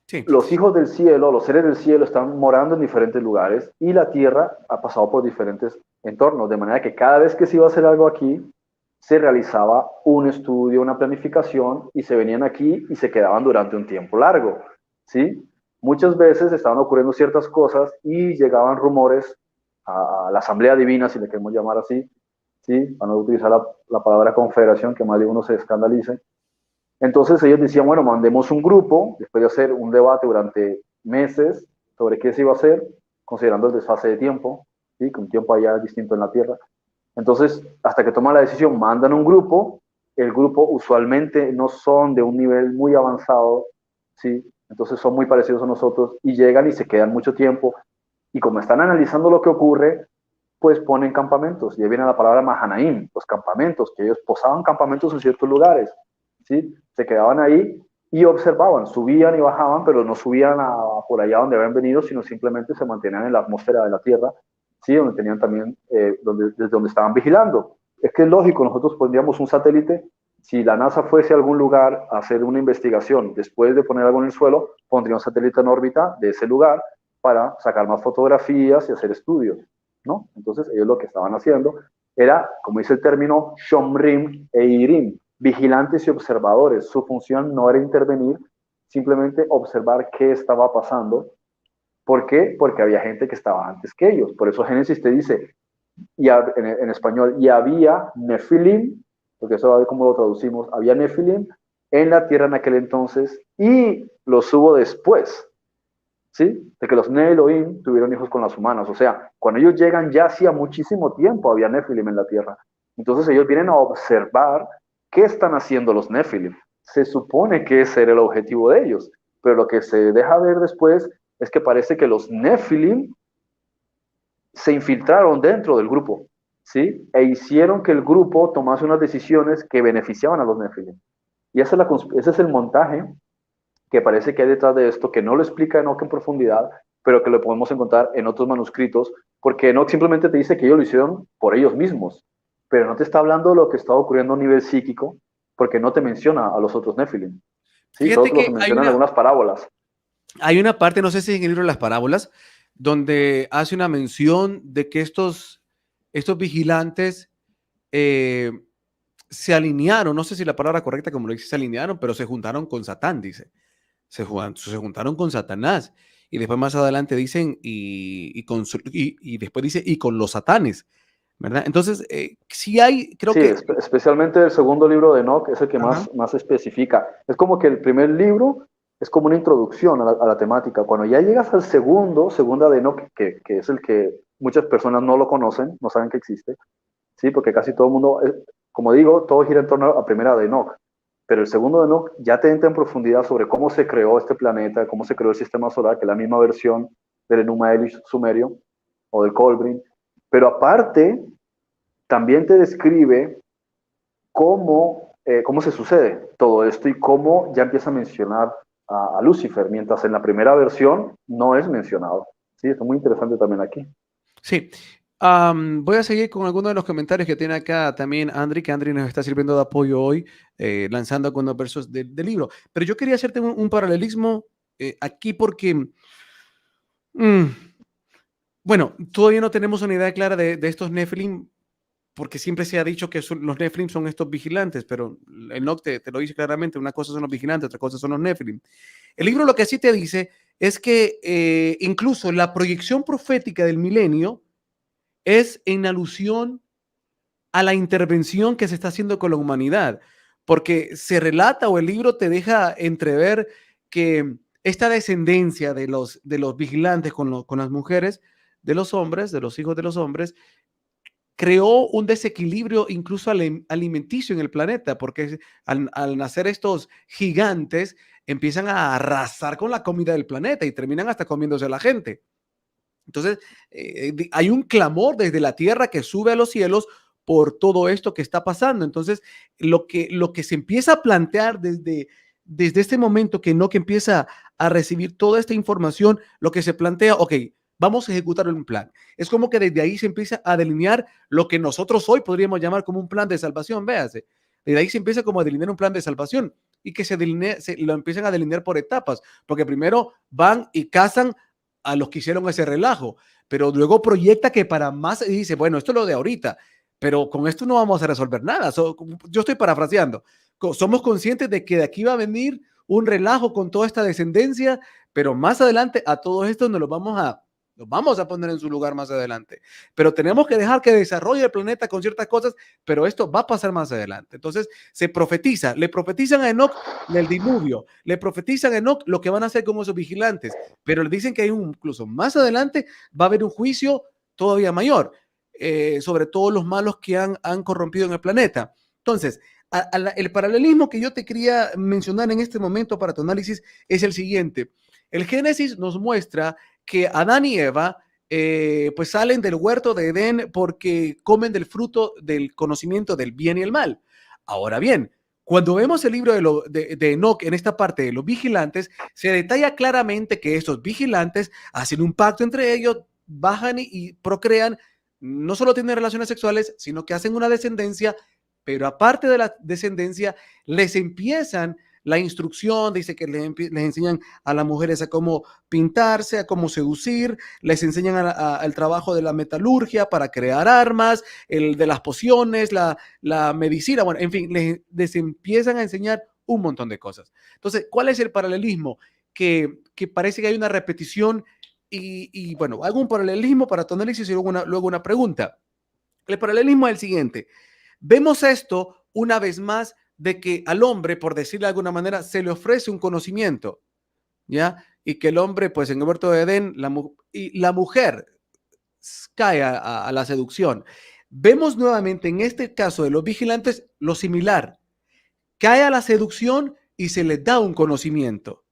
Sí. Los hijos del cielo, los seres del cielo están morando en diferentes lugares y la tierra ha pasado por diferentes entornos, de manera que cada vez que se iba a hacer algo aquí, se realizaba un estudio, una planificación y se venían aquí y se quedaban durante un tiempo largo, ¿sí? Muchas veces estaban ocurriendo ciertas cosas y llegaban rumores a la asamblea divina, si le queremos llamar así, ¿sí? Para no utilizar la palabra confederación, que más de uno se escandalice. Entonces ellos decían, bueno, mandemos un grupo, después de hacer un debate durante meses sobre qué se iba a hacer, considerando el desfase de tiempo, ¿sí? Que un tiempo allá es distinto en la Tierra. Entonces, hasta que toman la decisión, mandan un grupo, el grupo usualmente no son de un nivel muy avanzado, ¿sí? Entonces son muy parecidos a nosotros y llegan y se quedan mucho tiempo. Y como están analizando lo que ocurre, pues ponen campamentos. Y ahí viene la palabra Mahanaim, los campamentos, que ellos posaban campamentos en ciertos lugares, ¿sí? Se quedaban ahí y observaban, subían y bajaban, pero no subían por allá donde habían venido, sino simplemente se mantenían en la atmósfera de la Tierra, ¿sí? Donde tenían también, desde donde estaban vigilando. Es que es lógico, nosotros pondríamos un satélite. Si la NASA fuese a algún lugar a hacer una investigación, después de poner algo en el suelo, pondría un satélite en órbita de ese lugar para sacar más fotografías y hacer estudios, ¿no? Entonces ellos lo que estaban haciendo era, como dice el término, Shomrim e Irim, vigilantes y observadores. Su función no era intervenir, simplemente observar qué estaba pasando. ¿Por qué? Porque había gente que estaba antes que ellos. Por eso Génesis te dice, en español, y había Nefilim, porque eso va a ver cómo lo traducimos, había Nefilim en la tierra en aquel entonces y los hubo después, ¿sí? De que los Neelohim tuvieron hijos con las humanas. O sea, cuando ellos llegan ya hacía muchísimo tiempo había Nefilim en la tierra. Entonces ellos vienen a observar qué están haciendo los Nefilim. Se supone que ese era el objetivo de ellos, pero lo que se deja ver después es que parece que los Nefilim se infiltraron dentro del grupo, ¿sí? E hicieron que el grupo tomase unas decisiones que beneficiaban a los Nefilim. Y ese es el montaje que parece que hay detrás de esto, que no lo explica Enoch en profundidad, pero que lo podemos encontrar en otros manuscritos, porque Enoch simplemente te dice que ellos lo hicieron por ellos mismos, pero no te está hablando de lo que está ocurriendo a nivel psíquico, porque no te menciona a los otros Nefilim. ¿Sí? Fíjate Solo que los menciona en algunas parábolas. hay una parte, no sé si es en el libro de las parábolas, donde hace una mención de que estos vigilantes se alinearon, no sé si la palabra correcta como lo dice, se alinearon, pero se juntaron con Satán, dice. Se juntaron con Satanás. Y después más adelante dicen, y después dice, y con los satanes, ¿verdad? Entonces, sí hay, creo Sí, que... especialmente el segundo libro de Enoch es el que Ajá. más especifica. Es como que el primer libro es como una introducción a la temática. Cuando ya llegas al segunda de Enoch, que es el que muchas personas no lo conocen, no saben que existe, ¿sí? Porque casi todo el mundo, como digo, todo gira en torno a primera de Enoch. Pero el segundo de Enoch ya te entra en profundidad sobre cómo se creó este planeta, cómo se creó el sistema solar, que es la misma versión del Enuma Elish sumerio o del Kolbrin. Pero aparte, también te describe cómo se sucede todo esto y cómo ya empieza a mencionar a Lucifer, mientras en la primera versión no es mencionado. Sí, es muy interesante también aquí. Sí. Voy a seguir con algunos de los comentarios que tiene acá también Andri, que Andri nos está sirviendo de apoyo hoy, lanzando algunos versos del libro. Pero yo quería hacerte un paralelismo aquí porque, bueno, todavía no tenemos una idea clara de estos Nephilim, porque siempre se ha dicho que los Nephilim son estos vigilantes, pero Enoch te lo dice claramente, una cosa son los vigilantes, otra cosa son los Nephilim. El libro lo que sí te dice es que incluso la proyección profética del milenio es en alusión a la intervención que se está haciendo con la humanidad, porque se relata o el libro te deja entrever que esta descendencia de los vigilantes con las mujeres, de los hombres, de los hijos de los hombres, creó un desequilibrio incluso alimenticio en el planeta, porque al nacer estos gigantes empiezan a arrasar con la comida del planeta y terminan hasta comiéndose a la gente. Entonces, hay un clamor desde la tierra que sube a los cielos por todo esto que está pasando. Entonces, lo que se empieza a plantear desde este momento que empieza a recibir toda esta información, lo que se plantea, ok, vamos a ejecutar un plan. Es como que desde ahí se empieza a delinear lo que nosotros hoy podríamos llamar como un plan de salvación, véase. Desde ahí se empieza como a delinear un plan de salvación y que lo empiezan a delinear por etapas, porque primero van y cazan a los que hicieron ese relajo, pero luego proyecta que para más y dice, bueno, esto es lo de ahorita, pero con esto no vamos a resolver nada. Yo estoy parafraseando. Somos conscientes de que de aquí va a venir un relajo con toda esta descendencia, pero más adelante a todos estos nos los vamos a poner en su lugar más adelante. Pero tenemos que dejar que desarrolle el planeta con ciertas cosas, pero esto va a pasar más adelante. Entonces se profetiza, le profetizan a Enoch el diluvio, le profetizan a Enoch lo que van a hacer como esos vigilantes, pero le dicen que hay incluso más adelante va a haber un juicio todavía mayor, sobre todos los malos que han corrompido en el planeta. Entonces, el paralelismo que yo te quería mencionar en este momento para tu análisis es el siguiente. El Génesis nos muestra que Adán y Eva pues salen del huerto de Edén porque comen del fruto del conocimiento del bien y el mal. Ahora bien, cuando vemos el libro de Enoc en esta parte de los vigilantes, se detalla claramente que estos vigilantes hacen un pacto entre ellos, bajan y procrean, no solo tienen relaciones sexuales, sino que hacen una descendencia, pero aparte de la descendencia, les empiezan la instrucción, dice que les enseñan a las mujeres a cómo pintarse, a cómo seducir, les enseñan el trabajo de la metalurgia para crear armas, el de las pociones, la medicina, bueno, en fin, les empiezan a enseñar un montón de cosas. Entonces, ¿cuál es el paralelismo? Que parece que hay una repetición y bueno, hago un paralelismo para tu análisis y luego una pregunta. El paralelismo es el siguiente. Vemos esto una vez más de que al hombre, por decirlo de alguna manera, se le ofrece un conocimiento, ¿ya? Y que el hombre, pues en el huerto de Edén, la mujer cae a la seducción. Vemos nuevamente en este caso de los vigilantes lo similar. Cae a la seducción y se les da un conocimiento.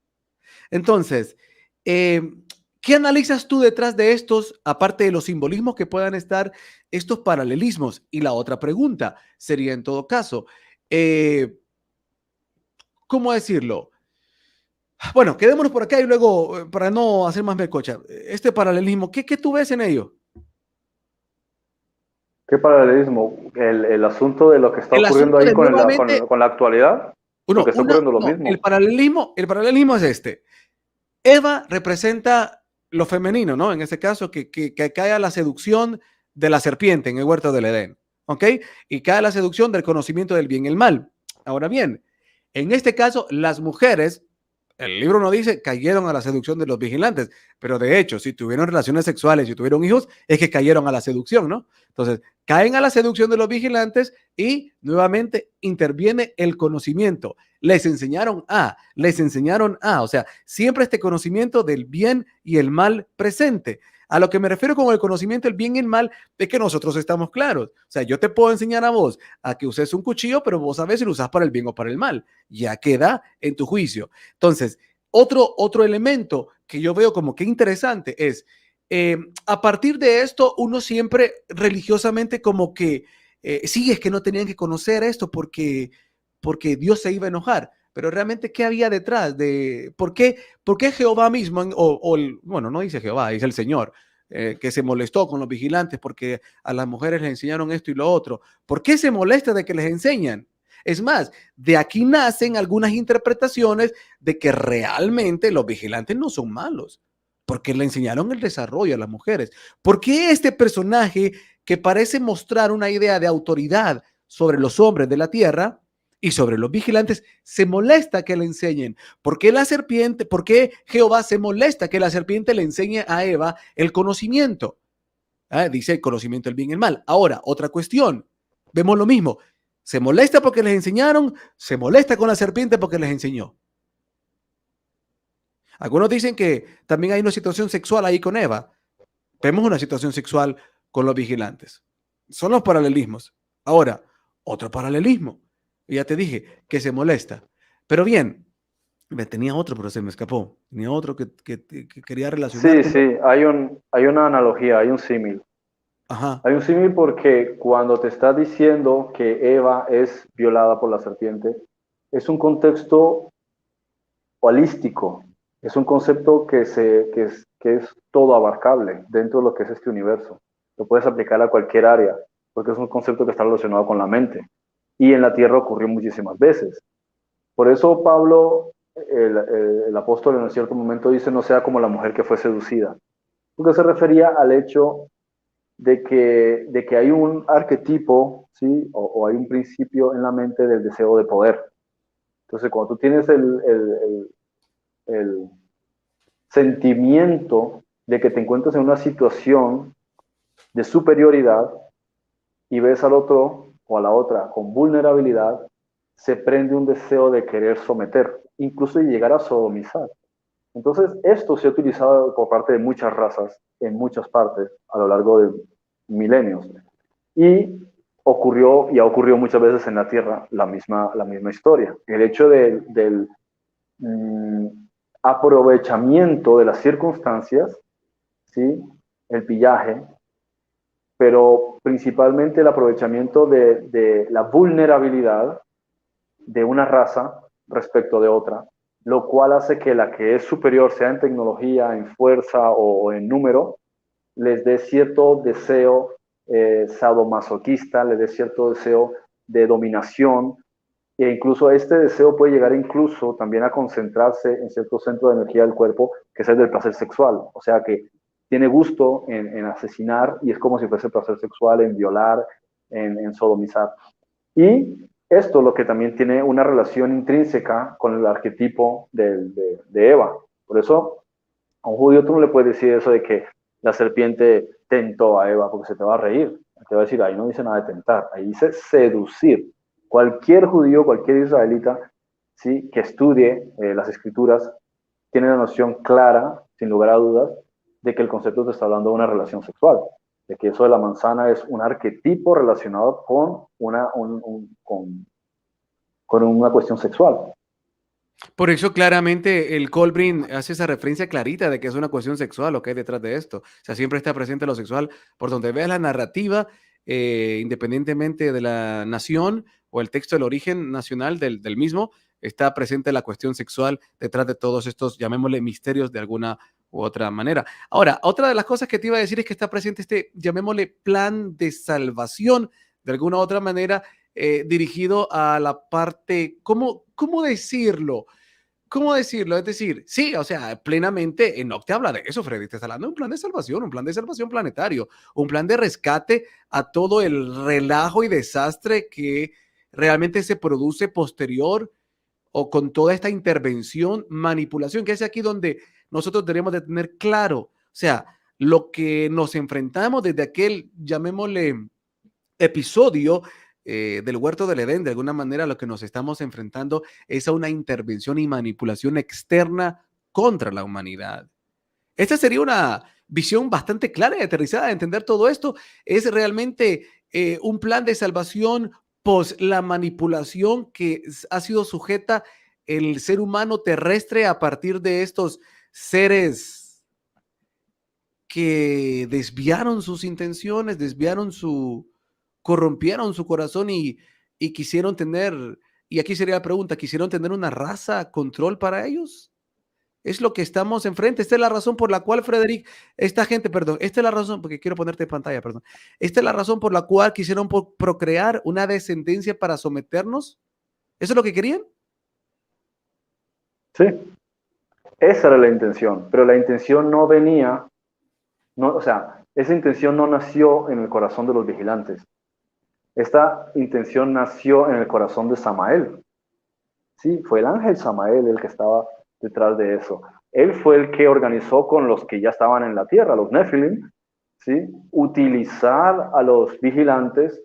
Entonces, ¿qué analizas tú detrás de estos, aparte de los simbolismos que puedan estar, estos paralelismos? Y la otra pregunta sería en todo caso, ¿cómo decirlo? Bueno, quedémonos por acá y luego, para no hacer más melcocha, este paralelismo, ¿qué tú ves en ello? ¿Qué paralelismo? El asunto de lo que está El ocurriendo asunto ahí de nuevamente, con la actualidad, porque está ocurriendo lo no, mismo. el paralelismo es este. Eva representa lo femenino, ¿no? En este caso, que cae a la seducción de la serpiente en el huerto del Edén, ¿ok? Y cae a la seducción del conocimiento del bien y el mal. Ahora bien, en este caso, las mujeres, el libro no dice cayeron a la seducción de los vigilantes, pero de hecho, si tuvieron relaciones sexuales y tuvieron hijos, es que cayeron a la seducción, ¿no? Entonces, caen a la seducción de los vigilantes y nuevamente interviene el conocimiento. Les enseñaron a, o sea, siempre este conocimiento del bien y el mal presente. A lo que me refiero con el conocimiento del bien y el mal es que nosotros estamos claros. O sea, yo te puedo enseñar a vos a que uses un cuchillo, pero vos sabes si lo usas para el bien o para el mal. Ya queda en tu juicio. Entonces, otro elemento que yo veo como que interesante es, a partir de esto, uno siempre religiosamente como que, sí, es que no tenían que conocer esto porque Dios se iba a enojar. Pero realmente, ¿qué había detrás? ¿Por qué Jehová mismo, bueno, no dice Jehová, dice el Señor, que se molestó con los vigilantes porque a las mujeres les enseñaron esto y lo otro? ¿Por qué se molesta de que les enseñan? Es más, de aquí nacen algunas interpretaciones de que realmente los vigilantes no son malos, porque le enseñaron el desarrollo a las mujeres. ¿Por qué este personaje que parece mostrar una idea de autoridad sobre los hombres de la tierra y sobre los vigilantes se molesta que le enseñen? ¿Por qué la serpiente, por qué Jehová se molesta que la serpiente le enseñe a Eva el conocimiento? Dice el conocimiento del bien y el mal. Ahora, otra cuestión. Vemos lo mismo. Se molesta porque les enseñaron, se molesta con la serpiente porque les enseñó. Algunos dicen que también hay una situación sexual ahí con Eva. Vemos una situación sexual con los vigilantes. Son los paralelismos. Ahora, otro paralelismo. Ya te dije que se molesta. Pero bien, tenía otro, pero se me escapó. Tenía otro que quería relacionar Sí, con... sí, hay una analogía, hay un símil. Ajá. Hay un símil porque cuando te está diciendo que Eva es violada por la serpiente, es un contexto holístico, es un concepto que es todo abarcable dentro de lo que es este universo. Lo puedes aplicar a cualquier área, porque es un concepto que está relacionado con la mente. Y en la tierra ocurrió muchísimas veces. Por eso Pablo, el apóstol, en un cierto momento dice, no sea como la mujer que fue seducida, porque se refería al hecho de que hay un arquetipo, ¿sí? O hay un principio en la mente del deseo de poder. Entonces, cuando tú tienes el sentimiento de que te encuentras en una situación de superioridad y ves al otro o a la otra con vulnerabilidad, se prende un deseo de querer someter, incluso de llegar a sodomizar. Entonces, esto se ha utilizado por parte de muchas razas en muchas partes a lo largo de milenios. Y ocurrió, y ha ocurrido muchas veces en la Tierra, la misma historia. El hecho del aprovechamiento de las circunstancias, ¿sí? el pillaje, pero principalmente el aprovechamiento de la vulnerabilidad de una raza respecto de otra, lo cual hace que la que es superior, sea en tecnología, en fuerza o en número, les dé cierto deseo sadomasoquista, les dé cierto deseo de dominación, e incluso este deseo puede llegar incluso también a concentrarse en cierto centro de energía del cuerpo, que es el del placer sexual. O sea que tiene gusto en asesinar y es como si fuese placer sexual, en violar, en sodomizar. Y esto lo que también tiene una relación intrínseca con el arquetipo de Eva. Por eso a un judío tú no le puedes decir eso de que la serpiente tentó a Eva, porque se te va a reír. Te va a decir, ahí no dice nada de tentar, ahí dice seducir. Cualquier judío, cualquier israelita, ¿sí?, que estudie las escrituras, tiene la noción clara, sin lugar a dudas, de que el concepto te está hablando de una relación sexual, de que eso de la manzana es un arquetipo relacionado con con una cuestión sexual. Por eso claramente el Colbrin hace esa referencia clarita de que es una cuestión sexual lo que hay detrás de esto. O sea, siempre está presente lo sexual por donde veas la narrativa, independientemente de la nación o el texto del origen nacional del mismo, está presente la cuestión sexual detrás de todos estos, llamémosle, misterios de alguna u otra manera. Ahora, otra de las cosas que te iba a decir es que está presente este, llamémosle, plan de salvación de alguna u otra manera, dirigido a la parte, ¿cómo decirlo? ¿Cómo decirlo? Es decir, sí, o sea, plenamente, Enoch te habla de eso, Freddy, te está hablando de un plan de salvación planetario, un plan de rescate a todo el relajo y desastre que realmente se produce posterior o con toda esta intervención, manipulación, que es aquí donde nosotros tenemos de tener claro, o sea, lo que nos enfrentamos desde aquel, llamémosle, episodio del Huerto del Edén, de alguna manera lo que nos estamos enfrentando es a una intervención y manipulación externa contra la humanidad. Esta sería una visión bastante clara y aterrizada de entender todo esto. Es realmente un plan de salvación pos la manipulación que ha sido sujeta el ser humano terrestre a partir de estos seres que desviaron sus intenciones, corrompieron su corazón y quisieron tener, y aquí sería la pregunta, ¿quisieron tener una raza control para ellos? Es lo que estamos enfrente. Esta es la razón por la cual, Frederick, esta gente, perdón, esta es la razón, porque quiero ponerte en pantalla, perdón. Esta es la razón por la cual quisieron procrear una descendencia para someternos. ¿Eso es lo que querían? Sí, esa era la intención, pero la intención no venía, no, o sea, esa intención no nació en el corazón de los vigilantes. Esta intención nació en el corazón de Samael. Sí, fue el ángel Samael el que estaba detrás de eso. Él fue el que organizó con los que ya estaban en la tierra, los Nephilim, ¿sí?, utilizar a los vigilantes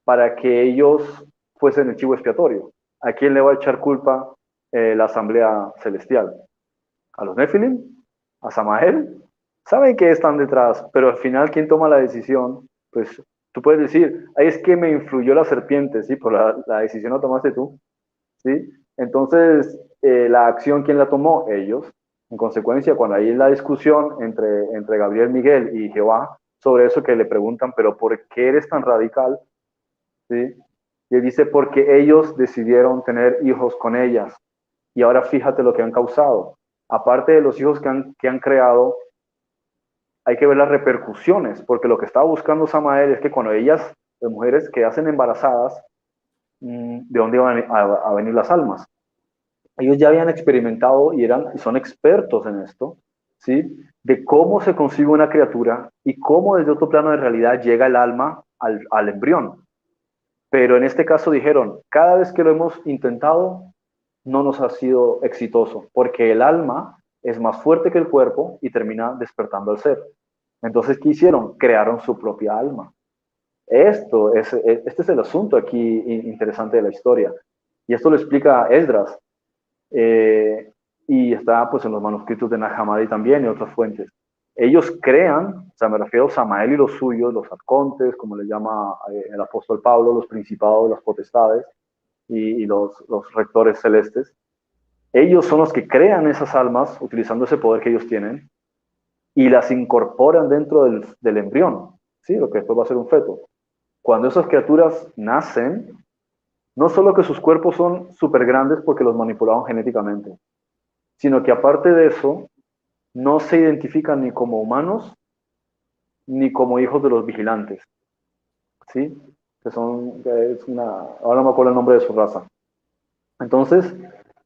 para que ellos fuesen el chivo expiatorio. ¿A quién le va a echar culpa la asamblea celestial? ¿A los Nephilim? ¿A Samael? Saben que están detrás, pero al final, ¿quién toma la decisión? Pues tú puedes decir, ahí es que me influyó la serpiente, ¿sí? Por la decisión la tomaste tú, ¿sí? Entonces, la acción, ¿quién la tomó? Ellos. En consecuencia, cuando hay la discusión entre Gabriel, Miguel y Jehová sobre eso, que le preguntan, pero ¿por qué eres tan radical? ¿Sí? Y él dice, porque ellos decidieron tener hijos con ellas. Y ahora fíjate lo que han causado. Aparte de los hijos que han creado, hay que ver las repercusiones, porque lo que estaba buscando Samael es que cuando ellas, las mujeres que hacen embarazadas, ¿de dónde iban a venir las almas? Ellos ya habían experimentado y son expertos en esto, ¿sí? De cómo se consigue una criatura y cómo desde otro plano de realidad llega el alma al embrión. Pero en este caso dijeron, cada vez que lo hemos intentado, no nos ha sido exitoso, porque el alma es más fuerte que el cuerpo y termina despertando al ser. Entonces, ¿qué hicieron? Crearon su propia alma. Este es el asunto aquí interesante de la historia. Y esto lo explica Esdras. Y está pues en los manuscritos de Nag Hammadi también y otras fuentes. Ellos crean, o sea, me refiero a Samael y los suyos, los arcontes, como le llama el apóstol Pablo, los principados, las potestades y los rectores celestes. Ellos son los que crean esas almas utilizando ese poder que ellos tienen y las incorporan dentro del embrión, ¿sí? Lo que después va a ser un feto. Cuando esas criaturas nacen, no solo que sus cuerpos son súper grandes porque los manipularon genéticamente, sino que aparte de eso, no se identifican ni como humanos ni como hijos de los vigilantes, ¿sí? Ahora no me acuerdo el nombre de su raza. Entonces,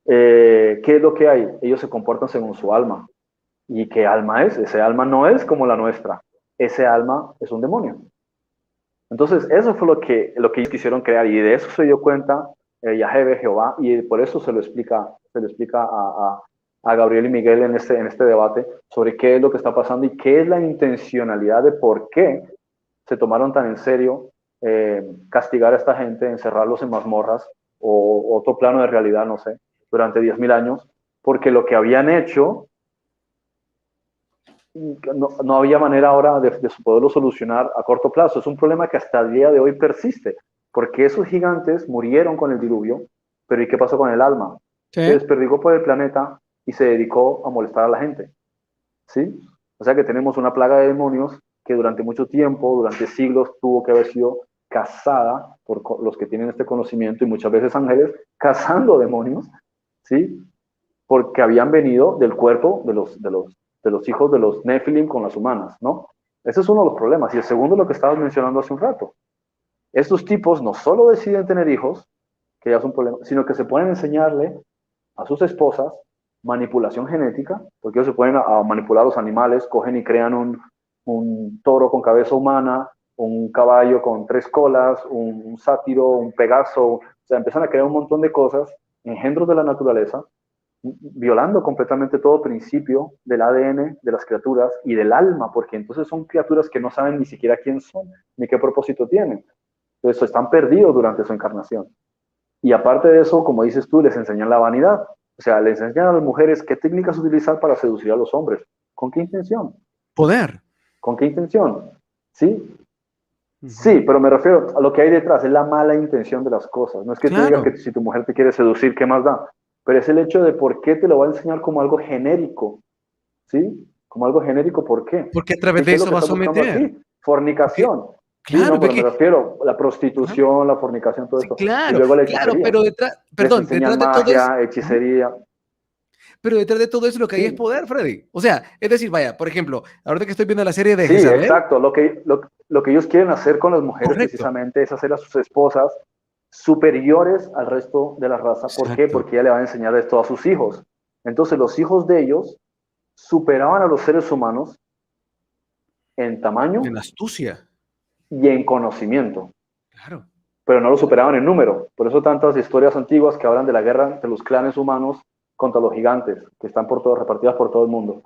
¿qué es lo que hay? Ellos se comportan según su alma. ¿Y qué alma es? Ese alma no es como la nuestra. Ese alma es un demonio. Entonces, eso fue lo que ellos quisieron crear, y de eso se dio cuenta Yahvé, Jehová, y por eso se lo explica a Gabriel y Miguel en este debate sobre qué es lo que está pasando y qué es la intencionalidad de por qué se tomaron tan en serio castigar a esta gente, encerrarlos en mazmorras o otro plano de realidad, no sé, durante 10.000 años, porque lo que habían hecho no había manera ahora de poderlo solucionar a corto plazo. Es un problema que hasta el día de hoy persiste, porque esos gigantes murieron con el diluvio, pero ¿y qué pasó con el alma? Sí. Se desperdigó por el planeta y se dedicó a molestar a la gente, ¿sí? O sea que tenemos una plaga de demonios que durante mucho tiempo, durante siglos, tuvo que haber sido cazada por los que tienen este conocimiento, y muchas veces ángeles cazando demonios, ¿sí? Porque habían venido del cuerpo de los hijos de los Nephilim con las humanas, ¿no? Ese es uno de los problemas. Y el segundo, lo que estabas mencionando hace un rato. Estos tipos no solo deciden tener hijos, que ya es un problema, sino que se pueden enseñarle a sus esposas manipulación genética, porque ellos se pueden a manipular los animales, cogen y crean un toro con cabeza humana, un caballo con 3 colas, un sátiro, un pegaso, o sea, empiezan a crear un montón de cosas, engendros de la naturaleza, violando completamente todo principio del ADN de las criaturas y del alma, porque entonces son criaturas que no saben ni siquiera quién son, ni qué propósito tienen. Entonces están perdidos durante su encarnación. Y aparte de eso, como dices tú, les enseñan la vanidad. O sea, les enseñan a las mujeres qué técnicas utilizar para seducir a los hombres. ¿Con qué intención? Poder. ¿Con qué intención? ¿Sí? Sí, pero me refiero a lo que hay detrás, es la mala intención de las cosas. No es que tú digas que si tu mujer te quiere seducir, ¿qué más da? Pero es el hecho de por qué te lo va a enseñar como algo genérico, ¿sí? Como algo genérico, ¿por qué? Porque a través de eso va a someter. Fornicación. Porque, Sí, claro, no, pero me porque, refiero a la prostitución, la fornicación, todo sí, esto. Y claro, luego la claro, hechicería. pero detrás, Les perdón, enseñan detrás de todo eso, magia, hechicería. pero detrás de todo eso lo que hay es Sí, poder, Freddy. O sea, es decir, vaya, por ejemplo, ahorita que estoy viendo la serie de sí, Jezabel, exacto. Lo que ellos quieren hacer con las mujeres correcto. precisamente es hacer a sus esposas superiores al resto de la raza. ¿Por qué? Exacto. Porque ella le va a enseñar esto a sus hijos. Entonces los hijos de ellos superaban a los seres humanos en En tamaño astucia. y en conocimiento, Claro. pero no lo superaban en número. Por eso tantas historias antiguas que hablan de la guerra de los clanes humanos contra los gigantes, que están repartidas por todo el mundo.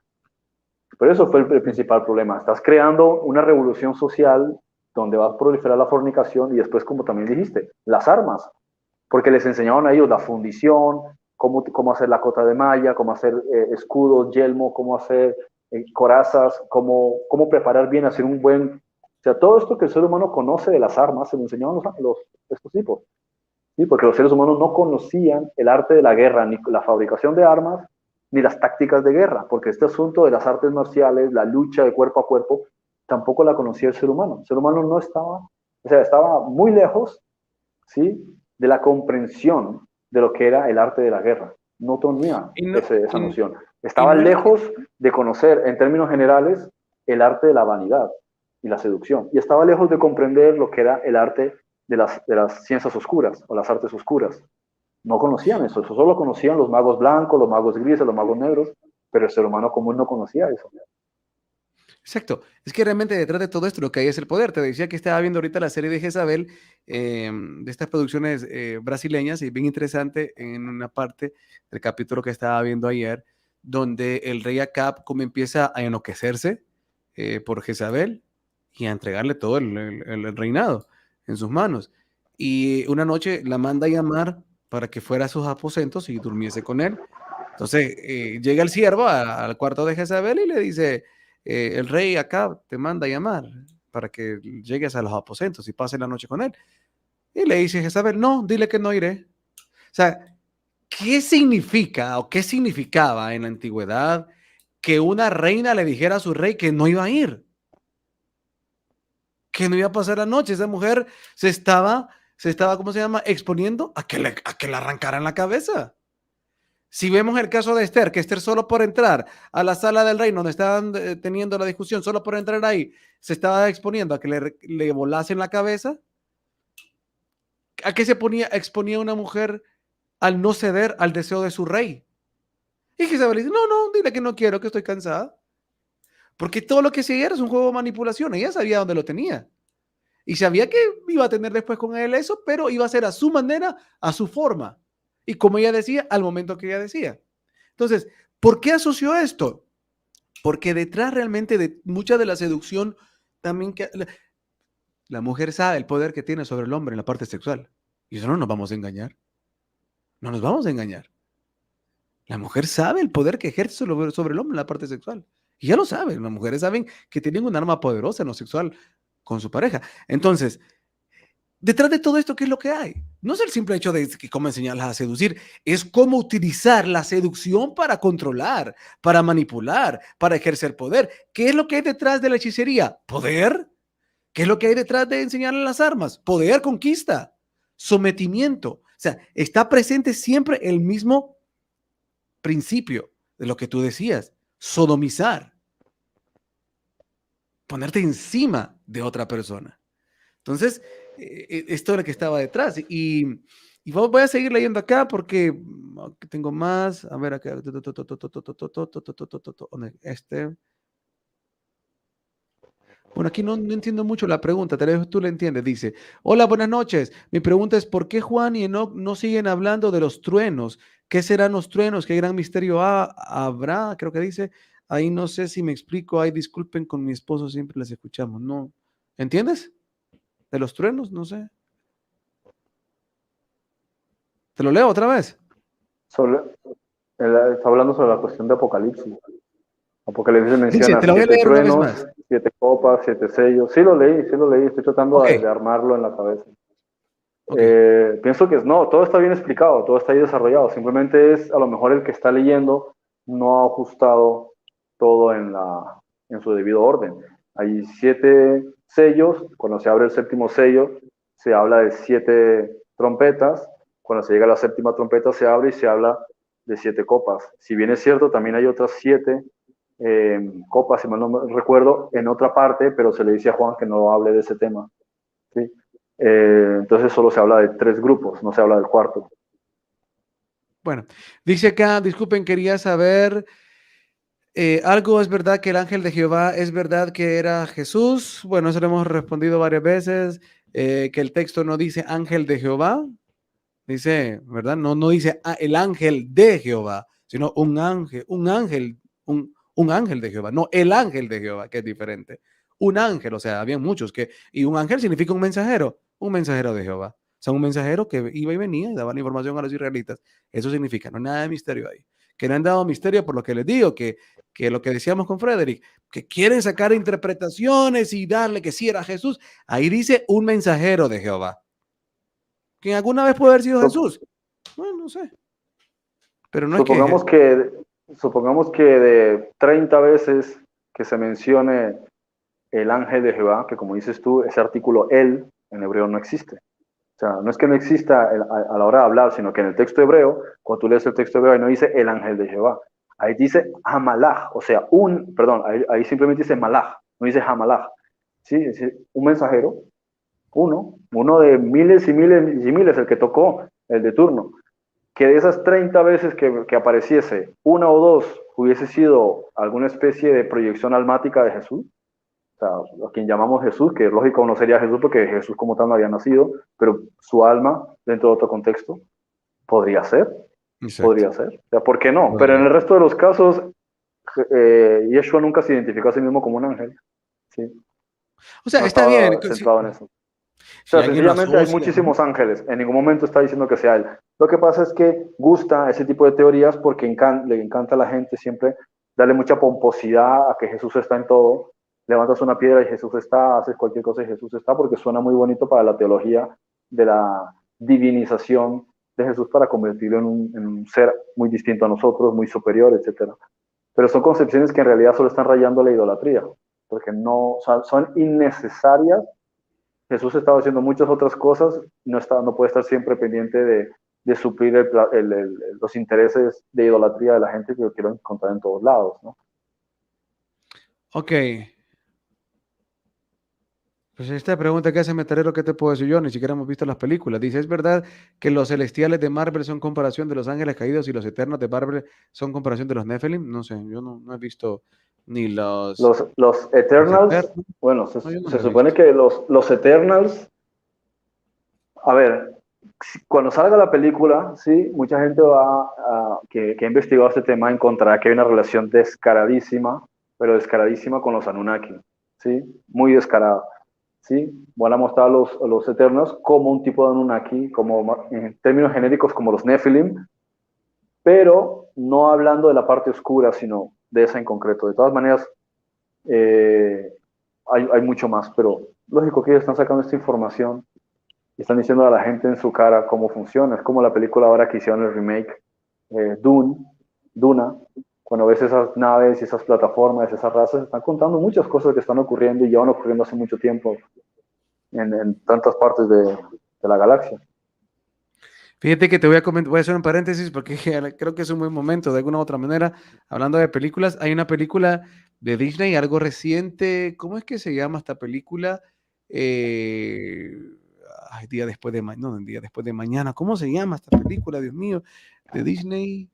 Pero eso fue el principal problema. Estás creando una revolución social donde va a proliferar la fornicación y después, como también dijiste, las armas, porque les enseñaban a ellos la fundición, cómo hacer la cota de malla, cómo hacer escudos, yelmo, cómo hacer corazas, cómo preparar bien, hacer un buen... O sea, todo esto que el ser humano conoce de las armas se lo enseñaban estos tipos. ¿Sí? Porque los seres humanos no conocían el arte de la guerra, ni la fabricación de armas, ni las tácticas de guerra, porque este asunto de las artes marciales, la lucha de cuerpo a cuerpo, tampoco la conocía el ser humano. El ser humano no estaba, o sea, estaba muy lejos, ¿sí?, de la comprensión de lo que era el arte de la guerra. No tenía Y no, esa y, noción. y Estaba no es que, lejos de conocer, en términos generales, el arte de la vanidad y la seducción. Y estaba lejos de comprender lo que era el arte de las ciencias oscuras o las artes oscuras. No conocían eso solo conocían los magos blancos, los magos grises, los magos negros, pero el ser humano común no conocía eso. exacto, es que realmente detrás de todo esto lo que hay es el poder. Te decía que estaba viendo ahorita la serie de Jezabel, de estas producciones brasileñas, y bien interesante en una parte del capítulo que estaba viendo ayer, donde el rey Acab como empieza a enloquecerse por Jezabel y a entregarle todo el reinado en sus manos. Y una noche la manda a llamar para que fuera a sus aposentos y durmiese con él. Entonces llega el siervo al cuarto de Jezabel y le dice, el rey acá te manda a llamar para que llegues a los aposentos y pases la noche con él. Y le dice Jezabel, no, dile que no iré. O sea, ¿qué significa o qué significaba en la antigüedad que una reina le dijera a su rey que no iba a ir, que no iba a pasar la noche. Esa mujer se estaba, ¿cómo se llama?, exponiendo a que le arrancaran la cabeza. Si vemos el caso de Esther, que Esther solo por entrar a la sala del reino donde estaban teniendo la discusión, solo por entrar ahí, se estaba exponiendo a que le volasen la cabeza. ¿A qué exponía una mujer al no ceder al deseo de su rey? Y Jezabel dice, no, dile que no quiero, que estoy cansada. Porque todo lo que seguía era un juego de manipulación. Ella sabía dónde lo tenía. Y sabía que iba a tener después con él eso, pero iba a ser a su manera, a su forma. Y como ella decía, al momento que ella decía. Entonces, ¿por qué asoció esto? Porque detrás realmente de mucha de la seducción, también que la mujer sabe el poder que tiene sobre el hombre en la parte sexual. Y eso no nos vamos a engañar. No nos vamos a engañar. La mujer sabe el poder que ejerce sobre el hombre en la parte sexual. Y ya lo saben. Las mujeres saben que tienen un arma poderosa en lo sexual con su pareja. Entonces, detrás de todo esto, ¿qué es lo que hay? No es el simple hecho de que cómo enseñarlas a seducir, es cómo utilizar la seducción para controlar, para manipular, para ejercer poder. ¿Qué es lo que hay detrás de la hechicería? Poder. ¿Qué es lo que hay detrás de enseñarle las armas? Poder, conquista, sometimiento. O sea, está presente siempre el mismo principio de lo que tú decías, sodomizar, ponerte encima de otra persona. Entonces, esto es lo que estaba detrás. Y voy a seguir leyendo acá porque tengo más. A ver, acá. Bueno, aquí no entiendo mucho la pregunta, tal vez tú la entiendes. Dice, hola, buenas noches. Mi pregunta es, ¿por qué Juan y Enoc no siguen hablando de los truenos? ¿Qué serán los truenos? ¿Qué gran misterio habrá? Creo que dice, ahí no sé si me explico, ahí disculpen, con mi esposo siempre les escuchamos. No, ¿entiendes? De los truenos, no sé. Te lo leo otra vez. Está hablando sobre la cuestión de Apocalipsis. Apocalipsis Dice, menciona te lo voy a 7 leer una vez truenos, más. 7 copas, 7 sellos. Sí lo leí. Estoy tratando Ok, de armarlo en la cabeza. ok. Pienso que no, todo está bien explicado, todo está ahí desarrollado. Simplemente es a lo mejor el que está leyendo no ha ajustado todo en su debido orden. Hay 7 sellos. Cuando se abre el séptimo sello, se habla de 7 trompetas. Cuando se llega a la séptima trompeta, se abre y se habla de 7 copas. Si bien es cierto, también hay otras 7 copas, si mal no me recuerdo, en otra parte, pero se le dice a Juan que no hable de ese tema. ¿Sí? Entonces solo se habla de 3 grupos, no se habla del cuarto. Bueno, dice acá, disculpen, quería saber, algo es verdad que el ángel de Jehová es verdad que era Jesús. Bueno, eso lo hemos respondido varias veces, que el texto no dice ángel de Jehová, dice, ¿verdad? No dice el ángel de Jehová, sino un ángel de Jehová, no el ángel de Jehová, que es diferente. Un ángel, o sea, había muchos y un ángel significa un mensajero de Jehová. O sea, un mensajero que iba y venía y daba la información a los israelitas. Eso significa, no hay nada de misterio ahí. Que no han dado misterio por lo que les digo, que lo que decíamos con Frederick, que quieren sacar interpretaciones y darle que sí era Jesús. Ahí dice un mensajero de Jehová. ¿Que alguna vez puede haber sido Jesús? Bueno, no sé. Pero no es Supongamos que... que, supongamos que de 30 veces que se mencione el ángel de Jehová, que como dices tú, ese artículo él en hebreo no existe. O sea, no es que no exista a la hora de hablar, sino que en el texto hebreo, cuando tú lees el texto hebreo, ahí no dice el ángel de Jehová. Ahí dice Hamalach, o sea, ahí simplemente dice Malach, no dice Hamalach. ¿Sí? Es decir, un mensajero, uno de miles y miles y miles, el que tocó, el de turno. Que de esas 30 veces que apareciese, una o dos hubiese sido alguna especie de proyección almática de Jesús, o sea, a quien llamamos Jesús, que es lógico no sería Jesús porque Jesús como tal no había nacido, pero su alma, dentro de otro contexto, podría ser, Exacto. podría ser. O sea, ¿por qué no? Pero Podría. en el resto de los casos, Yeshua nunca se identificó a sí mismo como un ángel, ¿sí? O sea, No está bien. estaba centrado en eso. O Si sea, alguien lo sencillamente hay asocia, ¿no? muchísimos ángeles. En ningún momento está diciendo que sea él. Lo que pasa es que gusta ese tipo de teorías porque le encanta a la gente siempre darle mucha pomposidad a que Jesús está en todo. Levantas una piedra y Jesús está, haces cualquier cosa y Jesús está, porque suena muy bonito para la teología de la divinización de Jesús para convertirlo en un ser muy distinto a nosotros, muy superior, etcétera. pero son concepciones que en realidad solo están rayando la idolatría, porque no, son innecesarias. Jesús estaba haciendo muchas otras cosas, no puede estar siempre pendiente de suplir los intereses de idolatría de la gente que lo quiero encontrar en todos lados, ¿no? Ok. Pues esta pregunta que hace Metalero, ¿qué te puedo decir yo? Ni siquiera hemos visto las películas. Dice, ¿es verdad que los celestiales de Marvel son comparación de los ángeles caídos y los eternos de Marvel son comparación de los Nephilim? No sé, yo no he visto ni Los los Eternals, eternos. bueno, No, yo no se los he supone visto. que los Eternals, a ver, cuando salga la película, sí, mucha gente que ha investigado este tema encontrará que hay una relación descaradísima, pero descaradísima con los Anunnaki, sí, muy descarada, sí. Van a mostrar a los Eternals como un tipo de Anunnaki, como en términos genéricos como los Nephilim, pero no hablando de la parte oscura, sino de esa en concreto. De todas maneras, hay mucho más, pero lógico que ellos están sacando esta información y están diciendo a la gente en su cara cómo funciona. Es como la película ahora que hicieron el remake, Duna, cuando ves esas naves y esas plataformas, esas razas, están contando muchas cosas que están ocurriendo y llevan ocurriendo hace mucho tiempo en tantas partes de la galaxia. Fíjate que te voy a comentar, voy a hacer un paréntesis porque creo que es un buen momento, de alguna u otra manera, hablando de películas, hay una película de Disney, algo reciente, ¿cómo es que se llama esta película? Eh, Día después de mañana, no, Día después de mañana, ¿cómo se llama esta película, Dios mío, de Disney?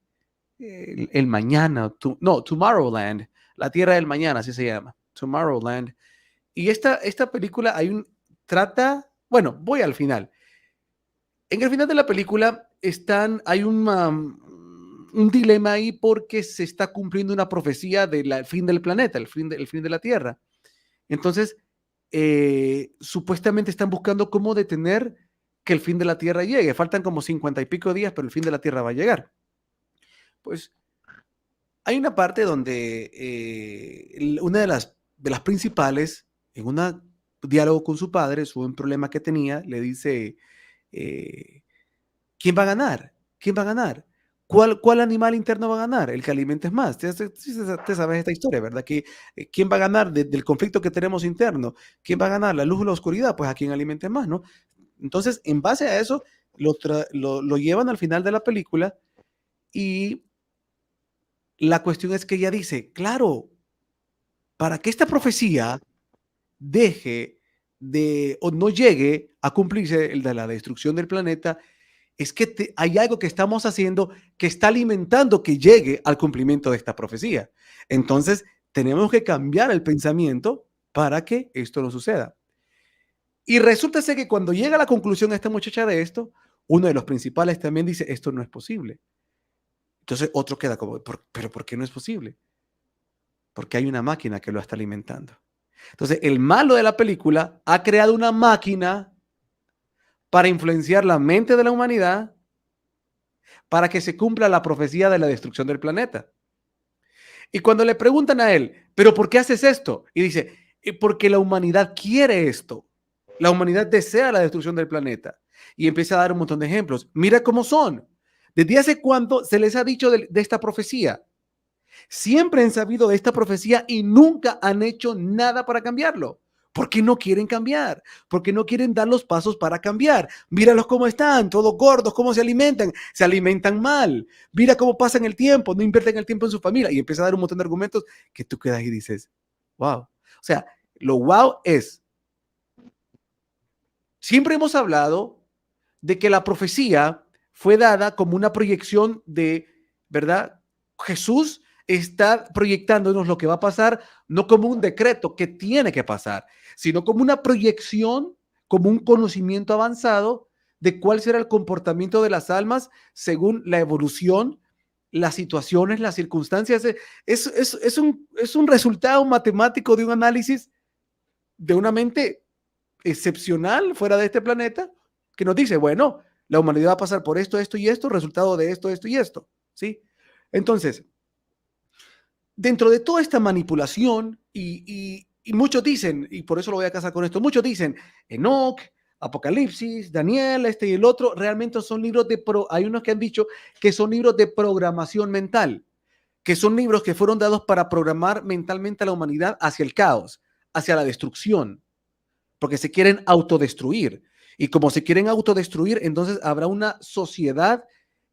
El mañana, no, Tomorrowland, La Tierra del Mañana, así se llama, Tomorrowland. Y esta película bueno, voy al final. En el final de la película hay un dilema ahí porque se está cumpliendo una profecía del fin del planeta, el fin de la Tierra. Entonces, supuestamente están buscando cómo detener que el fin de la Tierra llegue. Faltan como 50 y pico días, pero el fin de la Tierra va a llegar. Pues hay una parte donde una de las principales, en un diálogo con su padre, sobre un problema que tenía, le dice, eh, ¿quién va a ganar? ¿Quién va a ganar? ¿Cuál animal interno va a ganar? El que alimentes más. Te sabes esta historia, ¿verdad? ¿Quién va a ganar del conflicto que tenemos interno? ¿Quién va a ganar? ¿La luz o la oscuridad? Pues a quien alimente más, ¿no? Entonces, en base a eso, lo llevan al final de la película y la cuestión es que ella dice, claro, para que esta profecía deje o no llegue a cumplirse el de la destrucción del planeta, es que hay algo que estamos haciendo que está alimentando que llegue al cumplimiento de esta profecía. Entonces, tenemos que cambiar el pensamiento para que esto no suceda. Y resulta ser que cuando llega a la conclusión esta muchacha de esto, uno de los principales también dice, esto no es posible. Entonces, otro queda como, ¿pero por qué no es posible? Porque hay una máquina que lo está alimentando. Entonces, el malo de la película ha creado una máquina para influenciar la mente de la humanidad para que se cumpla la profecía de la destrucción del planeta. Y cuando le preguntan a él, ¿pero por qué haces esto? Y dice, porque la humanidad quiere esto. La humanidad desea la destrucción del planeta. Y empieza a dar un montón de ejemplos. Mira cómo son. ¿Desde hace cuánto se les ha dicho de esta profecía? Siempre han sabido de esta profecía y nunca han hecho nada para cambiarlo. ¿Por qué no quieren cambiar? ¿Por qué no quieren dar los pasos para cambiar? Míralos cómo están, todos gordos, cómo se alimentan mal. Mira cómo pasan el tiempo, no invierten el tiempo en su familia y empieza a dar un montón de argumentos que tú quedas y dices, wow. O sea, lo wow es, siempre hemos hablado de que la profecía fue dada como una proyección de, ¿verdad? Jesús está proyectándonos lo que va a pasar, no como un decreto que tiene que pasar, sino como una proyección, como un conocimiento avanzado de cuál será el comportamiento de las almas según la evolución, las situaciones, las circunstancias. Es un resultado matemático de un análisis de una mente excepcional fuera de este planeta que nos dice, bueno, la humanidad va a pasar por esto, esto y esto, resultado de esto, esto y esto, ¿sí? Entonces, dentro de toda esta manipulación, y muchos dicen, y por eso lo voy a casar con esto, muchos dicen, Enoch, Apocalipsis, Daniel, este y el otro, realmente son libros hay unos que han dicho que son libros de programación mental, que son libros que fueron dados para programar mentalmente a la humanidad hacia el caos, hacia la destrucción, porque se quieren autodestruir. Y como se quieren autodestruir, entonces habrá una sociedad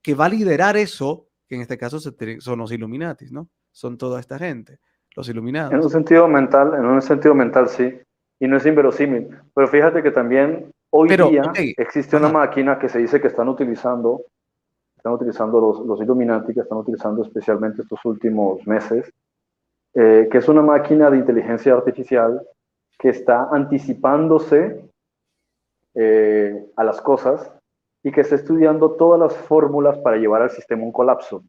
que va a liderar eso, que en este caso son los Illuminatis, ¿no? Son toda esta gente, los En un iluminados. sentido mental sí, y no es inverosímil. Pero fíjate que también hoy Pero, día ok, existe una ajá, máquina que se dice que están utilizando los Illuminati, que están utilizando especialmente estos últimos meses, que es una máquina de inteligencia artificial que está anticipándose a las cosas y que está estudiando todas las fórmulas para llevar al sistema a un colapso.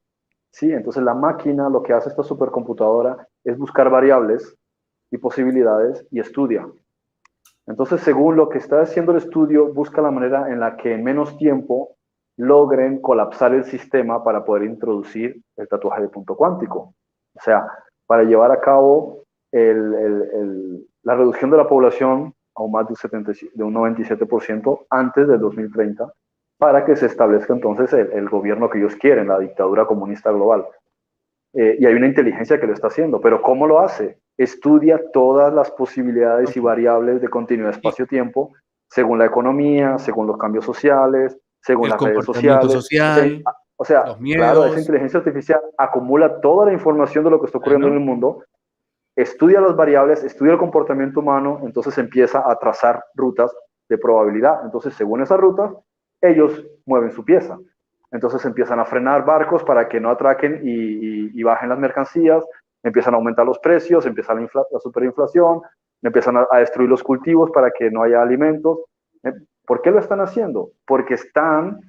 ¿Sí? Entonces la máquina, lo que hace esta supercomputadora es buscar variables y posibilidades y estudia. Entonces, según lo que está haciendo el estudio, busca la manera en la que en menos tiempo logren colapsar el sistema para poder introducir el tatuaje de punto cuántico. O sea, para llevar a cabo la reducción de la población a un más de un 97% antes del 2030, para que se establezca entonces el gobierno que ellos quieren, la dictadura comunista global. Y hay una inteligencia que lo está haciendo, pero ¿cómo lo hace? Estudia todas las posibilidades y ok. variables de continuidad Y espacio-tiempo según la economía, según los cambios sociales, según el las redes comportamiento sociales. social, O sea, los claro, esa miedos, inteligencia artificial acumula toda la información de lo que está ocurriendo en bueno, el mundo, estudia las variables, estudia el comportamiento humano, entonces empieza a trazar rutas de probabilidad. Entonces, según esas rutas, ellos mueven su pieza. Entonces empiezan a frenar barcos para que no atraquen y bajen las mercancías, empiezan a aumentar los precios, empieza la superinflación, empiezan a destruir los cultivos para que no haya alimentos. ¿Por qué lo están haciendo? Porque están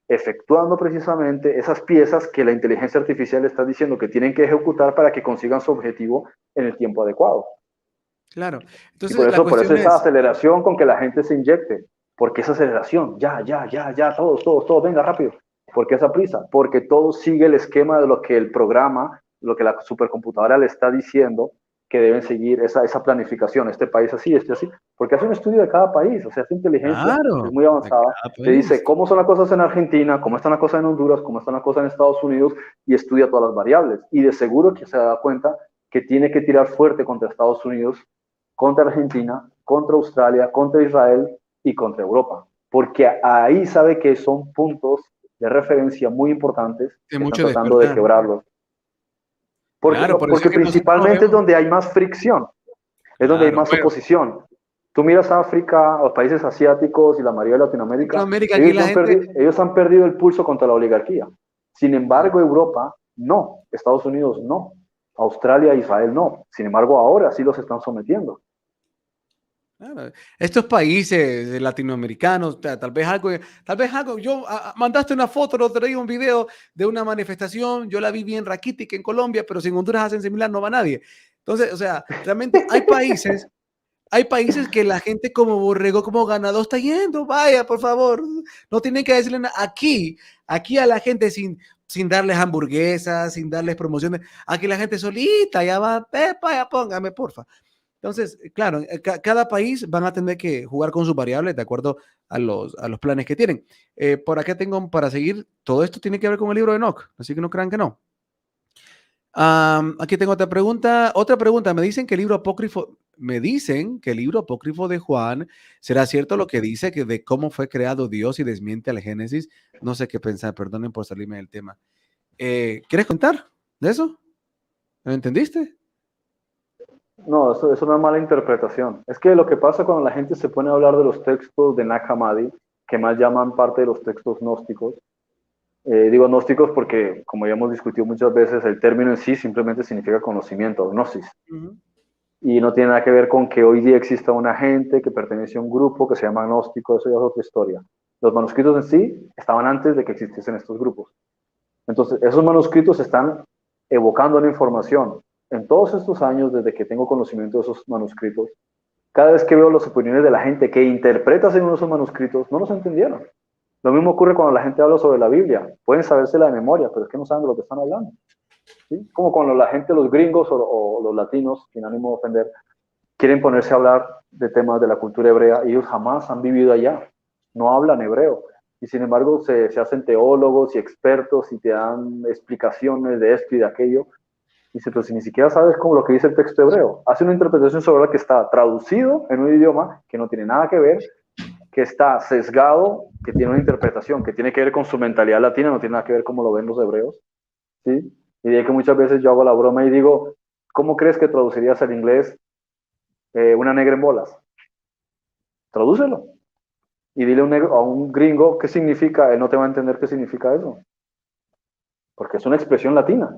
efectuando precisamente esas piezas que la inteligencia artificial está diciendo que tienen que ejecutar para que consigan su objetivo en el tiempo adecuado. claro. Y Entonces, la por eso cuestión esa es, aceleración con que la gente se inyecte. ¿Por qué esa aceleración? Ya, todos, venga rápido. ¿Por qué esa prisa? Porque todo sigue el esquema de lo que el programa, lo que la supercomputadora le está diciendo que deben seguir esa planificación, este país así, este así, porque hace un estudio de cada país, o sea, esta inteligencia es claro, muy de avanzada, cada te dice país. cómo son las cosas en Argentina, cómo están las cosas en Honduras, cómo están las cosas en Estados Unidos y estudia todas las variables. Y de seguro que se da cuenta que tiene que tirar fuerte contra Estados Unidos, contra Argentina, contra Australia, contra Israel y contra Europa, porque ahí sabe que son puntos de referencia muy importantes De que están mucho tratando de despertar. quebrarlos. Claro, por eso Porque es que nosotros principalmente es vemos, donde hay más fricción, es donde hay claro, más bueno, oposición. Tú miras a África, a los países asiáticos y la mayoría de Latinoamérica, Centroamérica, aquí la gente, ellos han perdido el pulso contra la oligarquía. Sin embargo, Europa no, Estados Unidos no, Australia e Israel no. Sin embargo, ahora sí los están sometiendo. claro, estos países latinoamericanos, tal vez algo, mandaste una foto, lo traí un video de una manifestación, yo la vi bien raquítica en Colombia, pero si en Honduras hacen similar no va nadie. Entonces, o sea, realmente hay países que la gente como borrego, como ganado está yendo, vaya, por favor, no tienen que decirle nada. Aquí a la gente sin darles hamburguesas, sin darles promociones, aquí la gente solita, ya va, vaya, póngame, porfa. Entonces, claro, cada país van a tener que jugar con sus variables de acuerdo a los planes que tienen. Por acá tengo para seguir, todo esto tiene que ver con el libro de Enoch, así que no crean que no. Aquí tengo otra pregunta. Otra pregunta. Me dicen que el libro apócrifo de Juan será cierto lo que dice que de cómo fue creado Dios y desmiente al Génesis. No sé qué pensar, perdonen por salirme del tema. ¿Quieres contar de eso? ¿Lo entendiste? No, eso es una mala interpretación. Es que lo que pasa cuando la gente se pone a hablar de los textos de Nag Hammadi, que más llaman parte de los textos gnósticos, digo gnósticos porque, como ya hemos discutido muchas veces, el término en sí simplemente significa conocimiento, gnosis. Ujú. Y no tiene nada que ver con que hoy día exista una gente que pertenece a un grupo que se llama gnóstico, eso ya es otra historia. Los manuscritos en sí estaban antes de que existiesen estos grupos. Entonces, esos manuscritos están evocando la información. En todos estos años, desde que tengo conocimiento de esos manuscritos, cada vez que veo las opiniones de la gente que interpreta según esos manuscritos, no los entendieron. Lo mismo ocurre cuando la gente habla sobre la Biblia. Pueden sabérsela de memoria, pero es que no saben de lo que están hablando. ¿Sí? Como cuando la gente, los gringos o los latinos, sin ánimo de ofender, quieren ponerse a hablar de temas de la cultura hebrea y ellos jamás han vivido allá. No hablan hebreo. y sin embargo se hacen teólogos y expertos y te dan explicaciones de esto y de aquello. Dice, pero si ni siquiera sabes cómo lo que dice el texto hebreo, hace una interpretación sobre lo que está traducido en un idioma que no tiene nada que ver, que está sesgado, que tiene una interpretación que tiene que ver con su mentalidad latina, no tiene nada que ver cómo lo ven los hebreos, ¿sí? Y de que muchas veces yo hago la broma y digo, ¿cómo crees que traducirías al inglés una negra en bolas? Tradúcelo. Y dile a un gringo qué significa, él no te va a entender qué significa eso, porque es una expresión latina,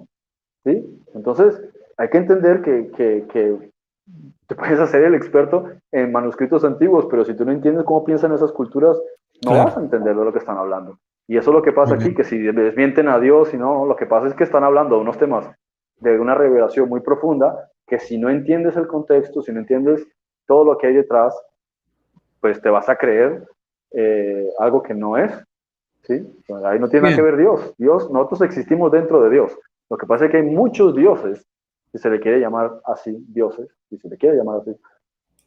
¿sí? Entonces, hay que entender que te puedes hacer el experto en manuscritos antiguos, pero si tú no entiendes cómo piensan esas culturas, no Claro. vas a entender de lo que están hablando. Y eso es lo que pasa Muy aquí, bien. que si desmienten a Dios, y no, lo que pasa es que están hablando de unos temas de una revelación muy profunda, que si no entiendes el contexto, si no entiendes todo lo que hay detrás, pues te vas a creer algo que no es, ¿sí? Pues ahí no tiene nada que Bien. ver Dios. Dios, nosotros existimos dentro de Dios. Lo que pasa es que hay muchos dioses, si se le quiere llamar así, dioses, si se le quiere llamar así,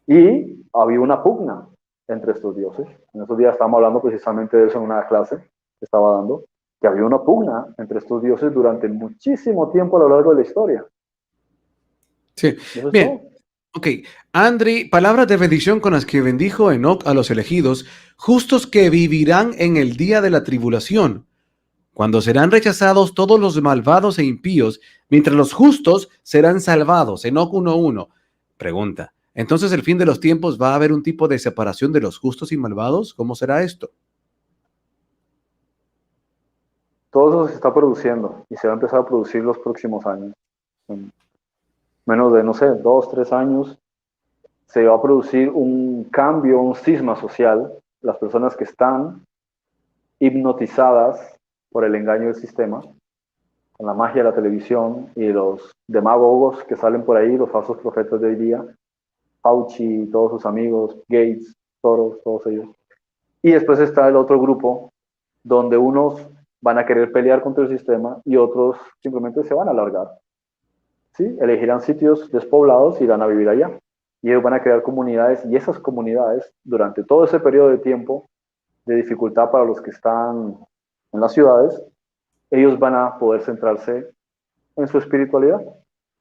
y había una pugna entre estos dioses. En estos días estábamos hablando precisamente de eso en una clase que estaba dando, que había una pugna entre estos dioses durante muchísimo tiempo a lo largo de la historia. Sí. Y eso es todo. Bien. Ok. Andri, palabras de bendición con las que bendijo Enoc a los elegidos, justos que vivirán en el día de la tribulación, cuando serán rechazados todos los malvados e impíos, mientras los justos serán salvados. Enoc 1:1. Pregunta. Entonces, ¿el fin de los tiempos va a haber un tipo de separación de los justos y malvados? ¿Cómo será esto? Todo eso se está produciendo y se va a empezar a producir los próximos años. En menos de, no sé, 2, 3 años, se va a producir un cambio, un cisma social. Las personas que están hipnotizadas por el engaño del sistema, con la magia de la televisión y los demagogos que salen por ahí, los falsos profetas de hoy día, Fauci, todos sus amigos, Gates, Soros, todos ellos. Y después está el otro grupo, donde unos van a querer pelear contra el sistema y otros simplemente se van a alargar. ¿Sí? Elegirán sitios despoblados y irán a vivir allá. Y ellos van a crear comunidades, y esas comunidades, durante todo ese periodo de tiempo de dificultad para los que están en las ciudades, ellos van a poder centrarse en su espiritualidad.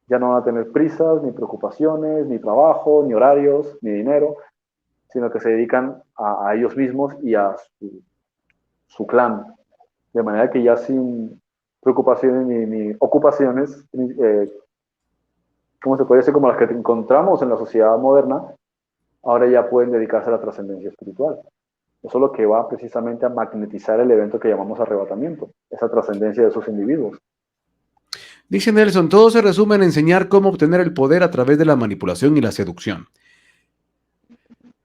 Ya no van a tener prisas, ni preocupaciones, ni trabajo, ni horarios, ni dinero, sino que se dedican a ellos mismos y a su clan. De manera que ya sin preocupaciones ni ocupaciones, ¿cómo se puede decir? Como las que encontramos en la sociedad moderna, ahora ya pueden dedicarse a la trascendencia espiritual. Eso es lo que va precisamente a magnetizar el evento que llamamos arrebatamiento, esa trascendencia de esos individuos. Dice Nelson, todo se resume en enseñar cómo obtener el poder a través de la manipulación y la seducción.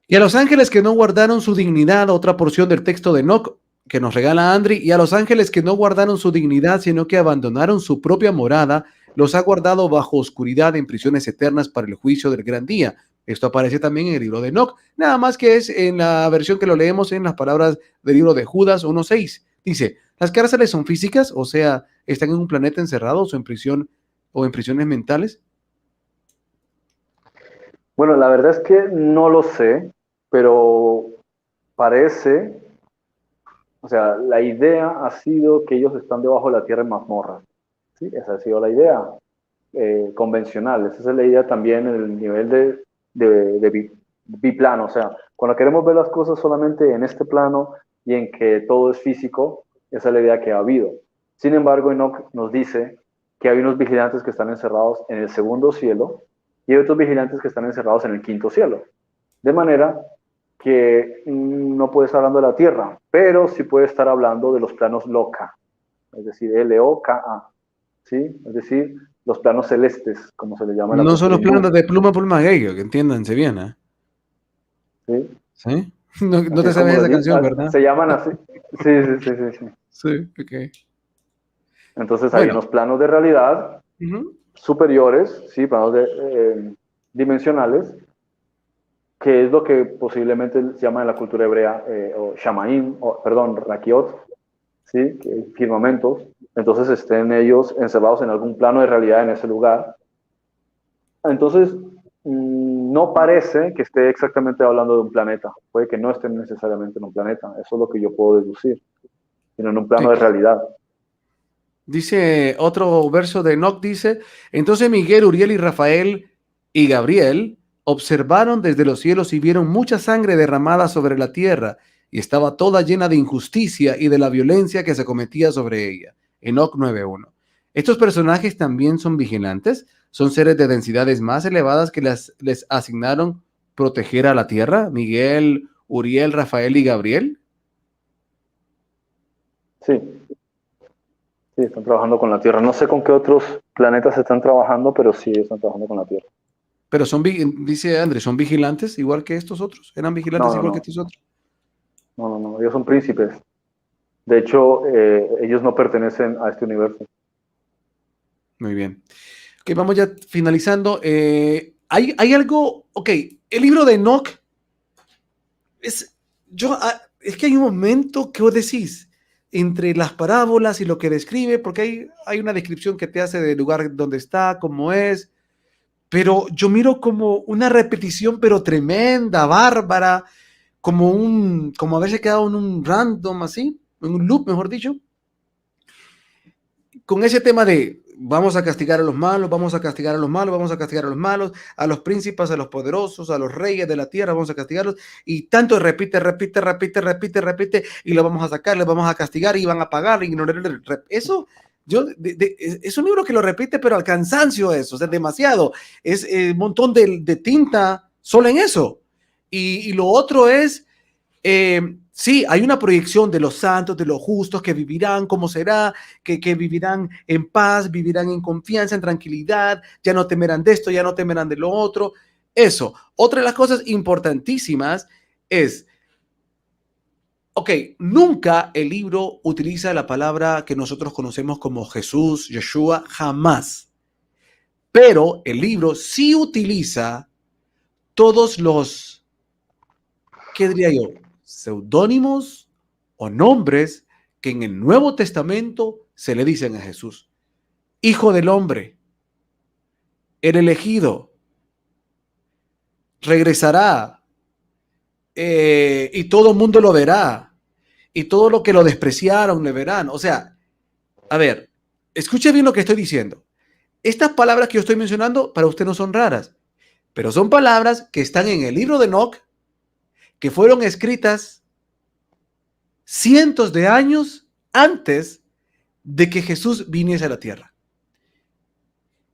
Y a los ángeles que no guardaron su dignidad, otra porción del texto de Enoc que nos regala Andri, y a los ángeles que no guardaron su dignidad, sino que abandonaron su propia morada, los ha guardado bajo oscuridad en prisiones eternas para el juicio del gran día. Esto aparece también en el libro de Enoc, nada más que es en la versión que lo leemos en las palabras del libro de Judas 1:6. Dice, las cárceles son físicas, o sea, están en un planeta encerrados o en prisión o en prisiones mentales. Bueno, la verdad es que no lo sé, pero parece, o sea, la idea ha sido que ellos están debajo de la tierra en mazmorras. ¿Sí? Esa ha sido la idea convencional. Esa es la idea también en el nivel de biplano. O sea, cuando queremos ver las cosas solamente en este plano y en que todo es físico, esa es la idea que ha habido. Sin embargo, Enoch nos dice que hay unos vigilantes que están encerrados en el segundo cielo y hay otros vigilantes que están encerrados en el quinto cielo. De manera que no puede estar hablando de la tierra, pero sí puede estar hablando de los planos loca, es decir, L-O-K-A, ¿sí? Es decir, los planos celestes, como se le llama en la No son cultura los hindú, planos de pluma por magueyo, que entiéndanse bien, ¿eh? ¿sí? ¿Sí? No, no Así te es como sabes esa canción, ¿verdad? se llaman así. Sí, sí, sí, sí, sí. Sí, ok. Entonces hay Bueno. unos planos de realidad Ujú. superiores, ¿sí? Planos dimensionales, que es lo que posiblemente se llama en la cultura hebrea, o Shamaim, o, perdón, Rakiot, ¿sí? Firmamentos. Entonces estén ellos encerrados en algún plano de realidad en ese lugar. Entonces, No parece que esté exactamente hablando de un planeta. Puede que no esté necesariamente en un planeta. Eso es lo que yo puedo deducir, sino en un plano Sí. de realidad. Dice otro verso de Enoch, dice, entonces Miguel, Uriel y Rafael y Gabriel observaron desde los cielos y vieron mucha sangre derramada sobre la tierra y estaba toda llena de injusticia y de la violencia que se cometía sobre ella. Enoch 9:1. Estos personajes también son vigilantes, son seres de densidades más elevadas que les asignaron proteger a la tierra. Miguel, Uriel, Rafael y Gabriel. Sí, sí, están trabajando con la Tierra. No sé con qué otros planetas están trabajando, pero sí están trabajando con la Tierra. Pero son, dice Andrés, son vigilantes igual que estos otros. Eran No, vigilantes no, igual que no, estos otros. no, no, no. Ellos son príncipes. De hecho, ellos no pertenecen a este universo. Muy bien. Ok, vamos ya finalizando. Hay algo, ok, el libro de Enoch es, es que hay un momento que vos decís entre las parábolas y lo que describe, porque hay una descripción que te hace del lugar donde está, cómo es, pero yo miro como una repetición, pero tremenda, bárbara, como haberse quedado en un random así, en un loop, mejor dicho, con ese tema de vamos a castigar a los malos, vamos a castigar a los malos, vamos a castigar a los malos, a los príncipes, a los poderosos, a los reyes de la tierra, vamos a castigarlos, y tanto repite, y lo vamos a sacar, le vamos a castigar y van a pagar, eso. Es un libro que lo repite, pero al cansancio eso, o sea, demasiado. Es un montón de tinta solo en eso. Y lo otro es sí, hay una proyección de los santos, de los justos que vivirán, cómo será, que vivirán en paz, vivirán en confianza, en tranquilidad, ya no temerán de esto, ya no temerán de lo otro. Eso. Otra de las cosas importantísimas es, ok, nunca el libro utiliza la palabra que nosotros conocemos como Jesús, Yeshua, jamás. Pero el libro sí utiliza todos los, ¿qué diría yo? Seudónimos o nombres que en el Nuevo Testamento se le dicen a Jesús. Hijo del hombre, el elegido, regresará y todo el mundo lo verá y todo lo que lo despreciaron le verán. O sea, a ver, escuche bien lo que estoy diciendo. Estas palabras que yo estoy mencionando para usted no son raras, pero son palabras que están en el libro de Enoch, que fueron escritas cientos de años antes de que Jesús viniese a la tierra.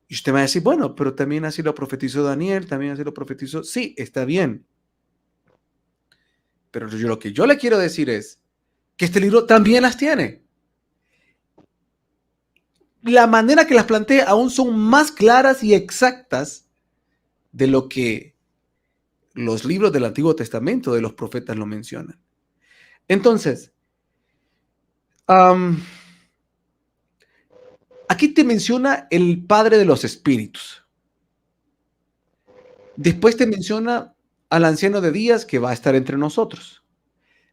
Y usted me va a decir, bueno, pero también así lo profetizó Daniel, también así lo profetizó. Sí, está bien. Pero lo que yo le quiero decir es que este libro también las tiene. La manera que las plantea aún son más claras y exactas de lo que los libros del Antiguo Testamento de los profetas lo mencionan. Entonces, aquí te menciona el Padre de los Espíritus. Después te menciona al anciano de días que va a estar entre nosotros.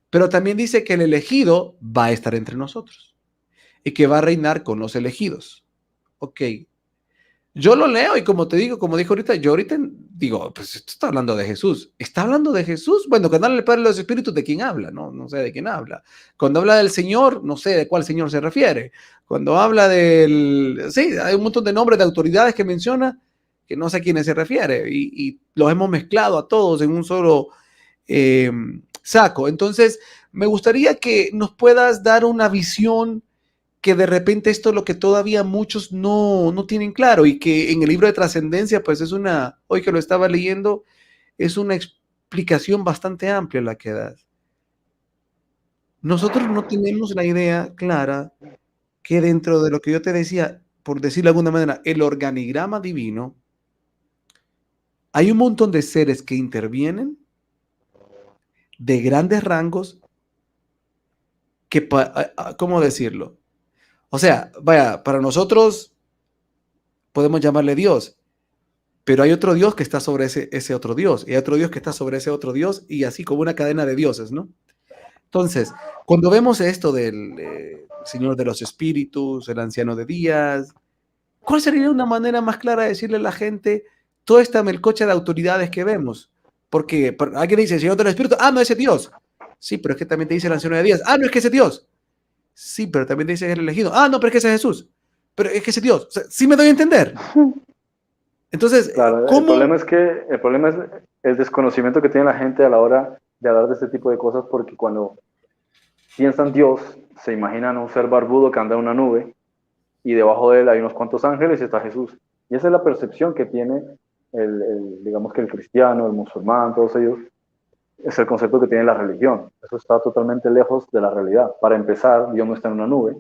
Pero también dice que el elegido va a estar entre nosotros y que va a reinar con los elegidos. Ok. Yo lo leo y como te digo, como dijo ahorita, yo ahorita digo, pues esto está hablando de Jesús. ¿Está hablando de Jesús? Bueno, cuando habla el Padre de los Espíritus, ¿de quién habla? No, no sé de quién habla. Cuando habla del Señor, no sé de cuál Señor se refiere. Cuando habla del... Sí, hay un montón de nombres de autoridades que menciona que no sé a quiénes se refiere y los hemos mezclado a todos en un solo saco. Entonces, me gustaría que nos puedas dar una visión que de repente esto es lo que todavía muchos no tienen claro y que en el libro de Trascendencia, pues es una, hoy que lo estaba leyendo, es una explicación bastante amplia la que das. Nosotros no tenemos la idea clara que dentro de lo que yo te decía, por decirlo de alguna manera, el organigrama divino, hay un montón de seres que intervienen de grandes rangos que, ¿cómo decirlo? O sea, vaya, para nosotros podemos llamarle Dios, pero hay otro Dios que está sobre ese otro Dios, y hay otro Dios que está sobre ese otro Dios, y así como una cadena de dioses, ¿no? Entonces, cuando vemos esto del Señor de los Espíritus, el Anciano de Días, ¿cuál sería una manera más clara de decirle a la gente toda esta melcocha de autoridades que vemos. Porque alguien dice, Señor del Espíritu, no, ese es Dios. Sí, pero es que también te dice el anciano de días, no, es que ese es Dios. Sí, pero también te dice el elegido. No, pero es que ese es Jesús. Pero es que ese es Dios. O sea, ¿sí me doy a entender? Entonces, Claro, ¿cómo? el problema es el desconocimiento que tiene la gente a la hora de hablar de este tipo de cosas, porque cuando piensan Dios, se imaginan un ser barbudo que anda en una nube y debajo de él hay unos cuantos ángeles y está Jesús. Y esa es la percepción que tiene digamos que el cristiano, el musulmán, todos ellos, es el concepto que tiene la religión. Eso está totalmente lejos de la realidad. Para empezar, Dios no está en una nube.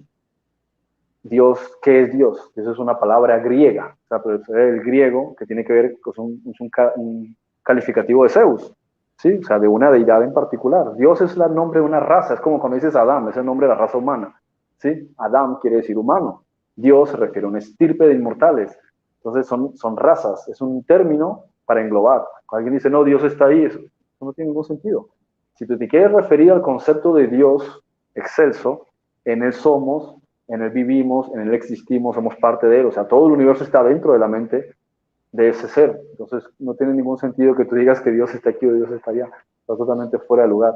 Dios, ¿qué es Dios? Eso es una palabra griega, o sea, pero es el griego que tiene que ver con un calificativo de Zeus, ¿sí? O sea, de una deidad en particular. Dios es el nombre de una raza, es como cuando dices Adán, es el nombre de la raza humana, ¿sí? Adán quiere decir humano. Dios se refiere a una estirpe de inmortales. Entonces son razas, es un término para englobar. Cuando alguien dice, no, Dios está ahí, eso no tiene ningún sentido. Si tú te quieres referir al concepto de Dios excelso, en él somos, en él vivimos, en él existimos, somos parte de él, o sea, todo el universo está dentro de la mente de ese ser. Entonces no tiene ningún sentido que tú digas que Dios está aquí o Dios está allá, está totalmente fuera de lugar.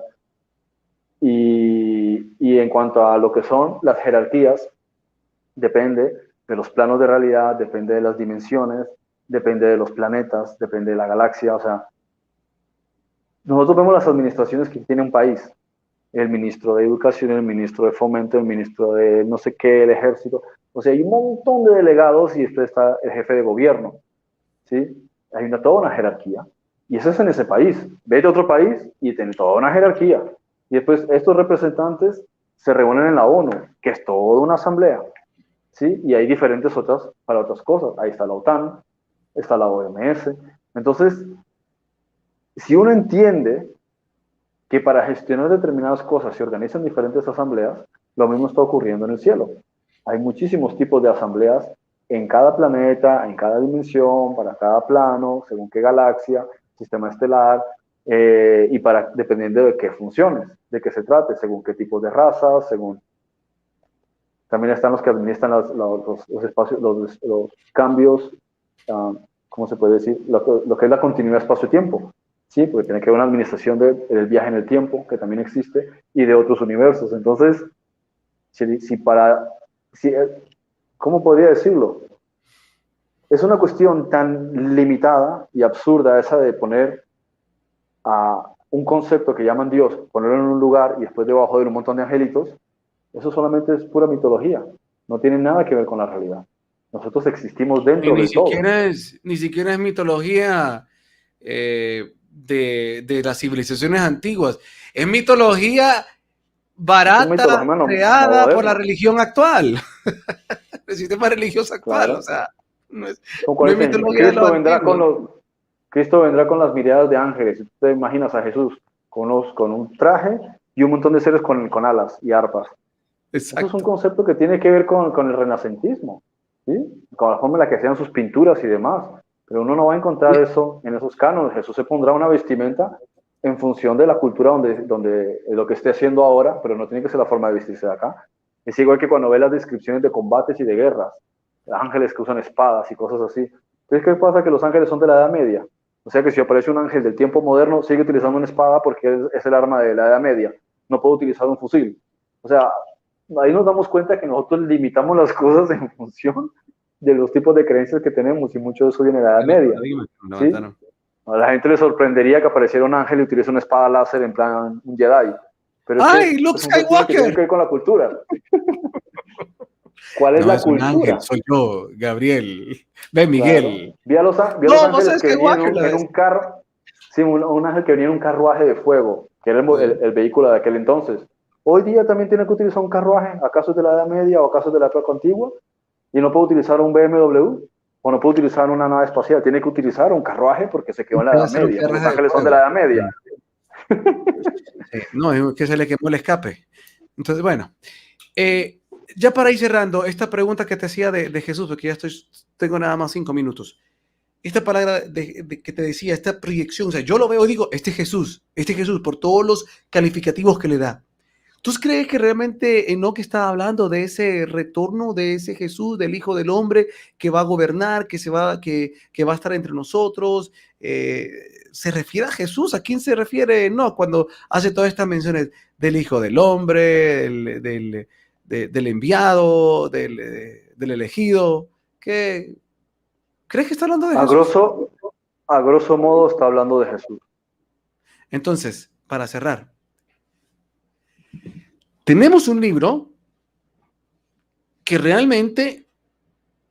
Y en cuanto a lo que son las jerarquías, depende de los planos de realidad, depende de las dimensiones, depende de los planetas, depende de la galaxia, o sea, nosotros vemos las administraciones que tiene un país, el ministro de Educación, el ministro de Fomento, el ministro de no sé qué, el ejército. O sea, hay un montón de delegados y después está el jefe de gobierno, ¿sí? Hay toda una jerarquía. Y eso es en ese país. Vete a otro país y tiene toda una jerarquía. Y después estos representantes se reúnen en la ONU, que es toda una asamblea, ¿sí? Y hay diferentes otras para otras cosas. Ahí está la OTAN, está la OMS. Entonces, si uno entiende que para gestionar determinadas cosas se organizan diferentes asambleas, lo mismo está ocurriendo en el cielo. Hay muchísimos tipos de asambleas en cada planeta, en cada dimensión, para cada plano, según qué galaxia, sistema estelar, y dependiendo de qué funciones, de qué se trate, según qué tipo de razas, según... También están los que administran los espacios, los cambios, ¿cómo se puede decir? Lo que es la continuidad espacio-tiempo. Sí, porque tiene que haber una administración del viaje en el tiempo, que también existe, y de otros universos. Entonces, ¿cómo podría decirlo? Es una cuestión tan limitada y absurda esa de poner a un concepto que llaman Dios, ponerlo en un lugar y después debajo de un montón de angelitos. Eso solamente es pura mitología. No tiene nada que ver con la realidad. Nosotros existimos dentro de todo. Ni siquiera es mitología de las civilizaciones antiguas. Es mitología barata, creada por la religión actual. El sistema religioso actual. Claro. O sea, no es mitología. Cristo vendrá con las miradas de ángeles. Si tú te imaginas a Jesús con un traje y un montón de seres con alas y arpas. Exacto. Eso es un concepto que tiene que ver con el renacentismo, ¿sí? Con la forma en la que hacían sus pinturas y demás. Pero uno no va a encontrar eso en esos cánones. Jesús se pondrá una vestimenta en función de la cultura donde lo que esté haciendo ahora, pero no tiene que ser la forma de vestirse de acá. Es igual que cuando ve las descripciones de combates y de guerras, ángeles que usan espadas y cosas así. Entonces, ¿qué pasa? Que los ángeles son de la Edad Media. O sea que si aparece un ángel del tiempo moderno, sigue utilizando una espada porque es el arma de la Edad Media. No puede utilizar un fusil. O sea, ahí nos damos cuenta que nosotros limitamos las cosas en función de los tipos de creencias que tenemos, y mucho de eso viene de la Edad Media. ¿Sí? A la gente le sorprendería que apareciera un ángel y utilice una espada láser en plan un Jedi. Pero Luke Skywalker! Que tiene que ver con la cultura. ¿Cuál es la cultura? Ángel, soy yo, Gabriel. Ve, Miguel. Claro. Vi a los ángeles que venían en un carro. Sí, un ángel que venía en un carruaje de fuego, que era el vehículo de aquel entonces. Hoy día también tiene que utilizar un carruaje. ¿Acaso es de la Edad Media o acaso es de la época antigua? Y no puede utilizar un BMW o no puede utilizar una nave espacial. Tiene que utilizar un carruaje porque se quedó en la Edad Media. Los ángeles son de la Edad Media. Sí. No, es que se le quemó el escape. Entonces, bueno. Ya para ir cerrando, esta pregunta que te hacía de Jesús, porque ya tengo nada más 5 minutos. Esta palabra que te decía, esta proyección, o sea, yo lo veo y digo, este Jesús, por todos los calificativos que le da. ¿Tú crees que realmente Enoc estaba hablando de ese retorno de ese Jesús, del Hijo del Hombre, que va a gobernar, que va a estar entre nosotros? ¿Se refiere a Jesús? ¿A quién se refiere Enoc cuando hace todas estas menciones del Hijo del Hombre, del enviado, del elegido? ¿Qué, crees que está hablando de A Jesús? grosso modo está hablando de Jesús. Entonces, para cerrar, tenemos un libro que realmente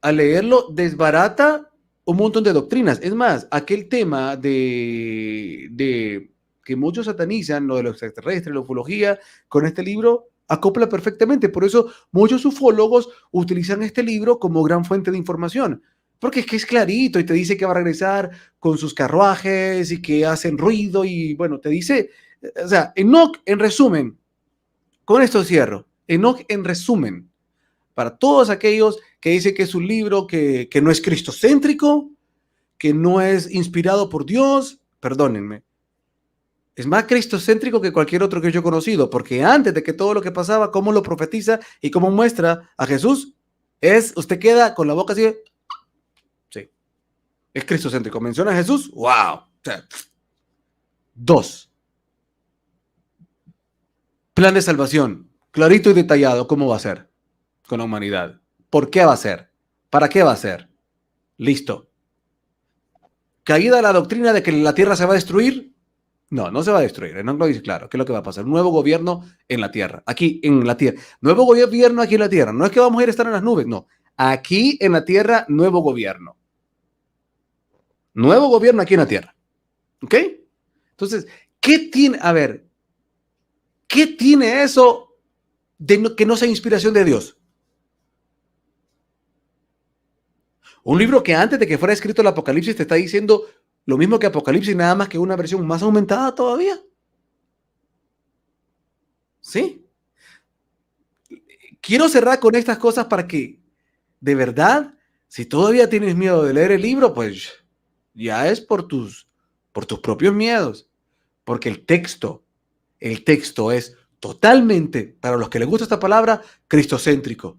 al leerlo desbarata un montón de doctrinas. Es más, aquel tema de que muchos satanizan, lo de los extraterrestres, la ufología, con este libro acopla perfectamente. Por eso muchos ufólogos utilizan este libro como gran fuente de información. Porque es que es clarito y te dice que va a regresar con sus carruajes y que hacen ruido y bueno, te dice, o sea, Enoch en resumen, con esto cierro, Enoch en resumen, para todos aquellos que dicen que es un libro que no es cristocéntrico, que no es inspirado por Dios, perdónenme, es más cristocéntrico que cualquier otro que yo he conocido, porque antes de que todo lo que pasaba, cómo lo profetiza y cómo muestra a Jesús, usted queda con la boca así, sí, es cristocéntrico. Menciona a Jesús, wow. O sea, 2. Plan de salvación, clarito y detallado, ¿cómo va a ser con la humanidad? ¿Por qué va a ser? ¿Para qué va a ser? Listo. ¿Caída la doctrina de que la tierra se va a destruir? No, no se va a destruir. No lo dice claro. ¿Qué es lo que va a pasar? Un nuevo gobierno en la tierra. Aquí en la tierra. Nuevo gobierno aquí en la tierra. No es que vamos a ir a estar en las nubes. No. Aquí en la tierra, nuevo gobierno. Nuevo gobierno aquí en la tierra. ¿Ok? Entonces, ¿qué tiene? A ver, ¿qué tiene eso de que no sea inspiración de Dios? Un libro que antes de que fuera escrito el Apocalipsis te está diciendo lo mismo que Apocalipsis, nada más que una versión más aumentada todavía. ¿Sí? Quiero cerrar con estas cosas para que, de verdad, si todavía tienes miedo de leer el libro, pues ya es por tus propios miedos. Porque el texto es totalmente, para los que les gusta esta palabra, cristocéntrico.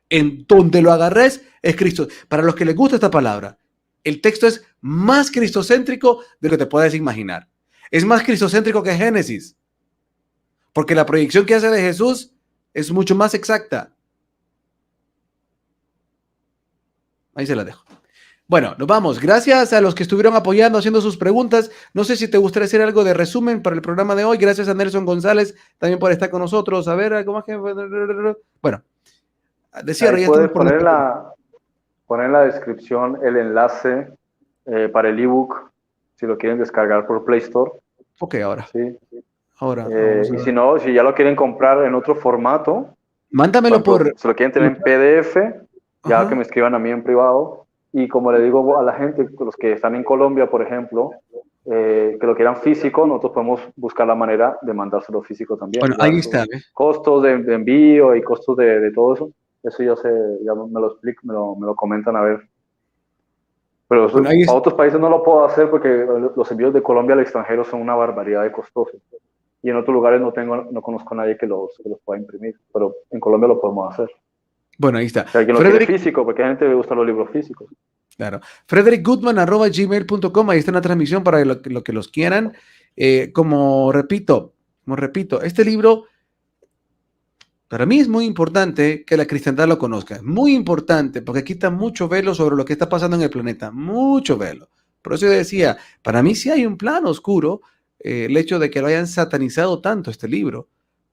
En donde lo agarres es Cristo. Para los que les gusta esta palabra, el texto es más cristocéntrico de lo que te puedes imaginar. Es más cristocéntrico que Génesis. Porque la proyección que hace de Jesús es mucho más exacta. Ahí se la dejo. Bueno, nos vamos. Gracias a los que estuvieron apoyando, haciendo sus preguntas. No sé si te gustaría hacer algo de resumen para el programa de hoy. Gracias a Nelson González también por estar con nosotros. A ver, algo más que... Bueno, de cierre. Ahí Ya puedes estamos poner en la descripción el enlace para el ebook, si lo quieren descargar por Play Store. Ok, ahora. ¿Sí? Ahora. Y si no, si ya lo quieren comprar en otro formato, Mándamelo por... si lo quieren tener en PDF, ya Ajá. que me escriban a mí en privado. Y como le digo a la gente, los que están en Colombia, por ejemplo, que lo quieran físico, nosotros podemos buscar la manera de mandárselo físico también. Bueno, ahí está. Costos de envío y costos de todo eso, eso ya me lo explico, me lo comentan a ver. Pero Bueno, para otros países no lo puedo hacer porque los envíos de Colombia al extranjero son una barbaridad de costosos. Y en otros lugares no conozco a nadie que los pueda imprimir, pero en Colombia lo podemos hacer. Bueno, ahí está. Si alguien lo quiere físico, porque a gente le gustan los libros físicos. Claro. frederickgoodman@gmail.com. Ahí está la transmisión para lo que los quieran. Como repito, este libro para mí es muy importante que la cristiandad lo conozca. Es muy importante porque quita mucho velo sobre lo que está pasando en el planeta. Mucho velo. Por eso yo decía, para mí sí hay un plano oscuro, el hecho de que lo hayan satanizado tanto este libro.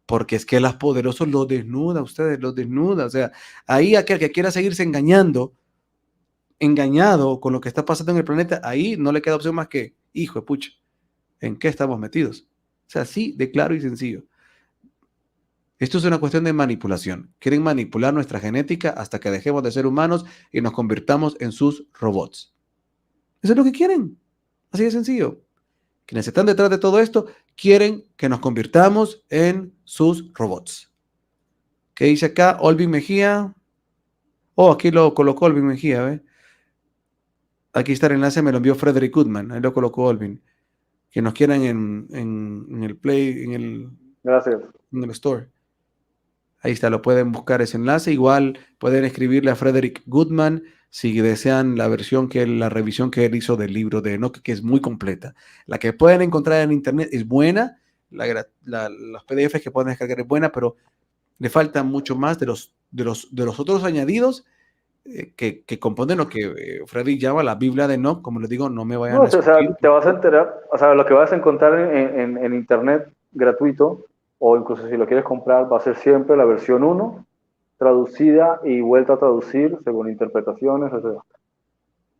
Porque es que las poderosos lo desnuda a ustedes, lo desnuda. O sea, ahí aquel que quiera seguirse engañado con lo que está pasando en el planeta, ahí no le queda opción más que, hijo de pucha, ¿en qué estamos metidos? O sea, así de claro y sencillo. Esto es una cuestión de manipulación. Quieren manipular nuestra genética hasta que dejemos de ser humanos y nos convirtamos en sus robots. Eso es lo que quieren. Así de sencillo. Quienes están detrás de todo esto quieren que nos convirtamos en sus robots. ¿Qué dice acá? Olvin Mejía. Oh, aquí lo colocó Olvin Mejía, ¿ve? Aquí está el enlace, me lo envió Frederick Goodman. Ahí lo colocó Olvin. Que nos quieran en el play, Gracias. en el store. Ahí está, lo pueden buscar ese enlace. Igual pueden escribirle a Frederick Goodman si desean la revisión que él hizo del libro de Enoch, que es muy completa. La que pueden encontrar en internet es buena, los PDFs que pueden descargar es buena, pero le falta mucho más de los otros añadidos que componen lo que Frederick llama la Biblia de Enoch. Como les digo, no me vayan No, a o sea, discutir. te vas a enterar, o sea, lo que vas a encontrar en internet gratuito, o incluso si lo quieres comprar, va a ser siempre la versión 1, traducida y vuelta a traducir según interpretaciones, etc.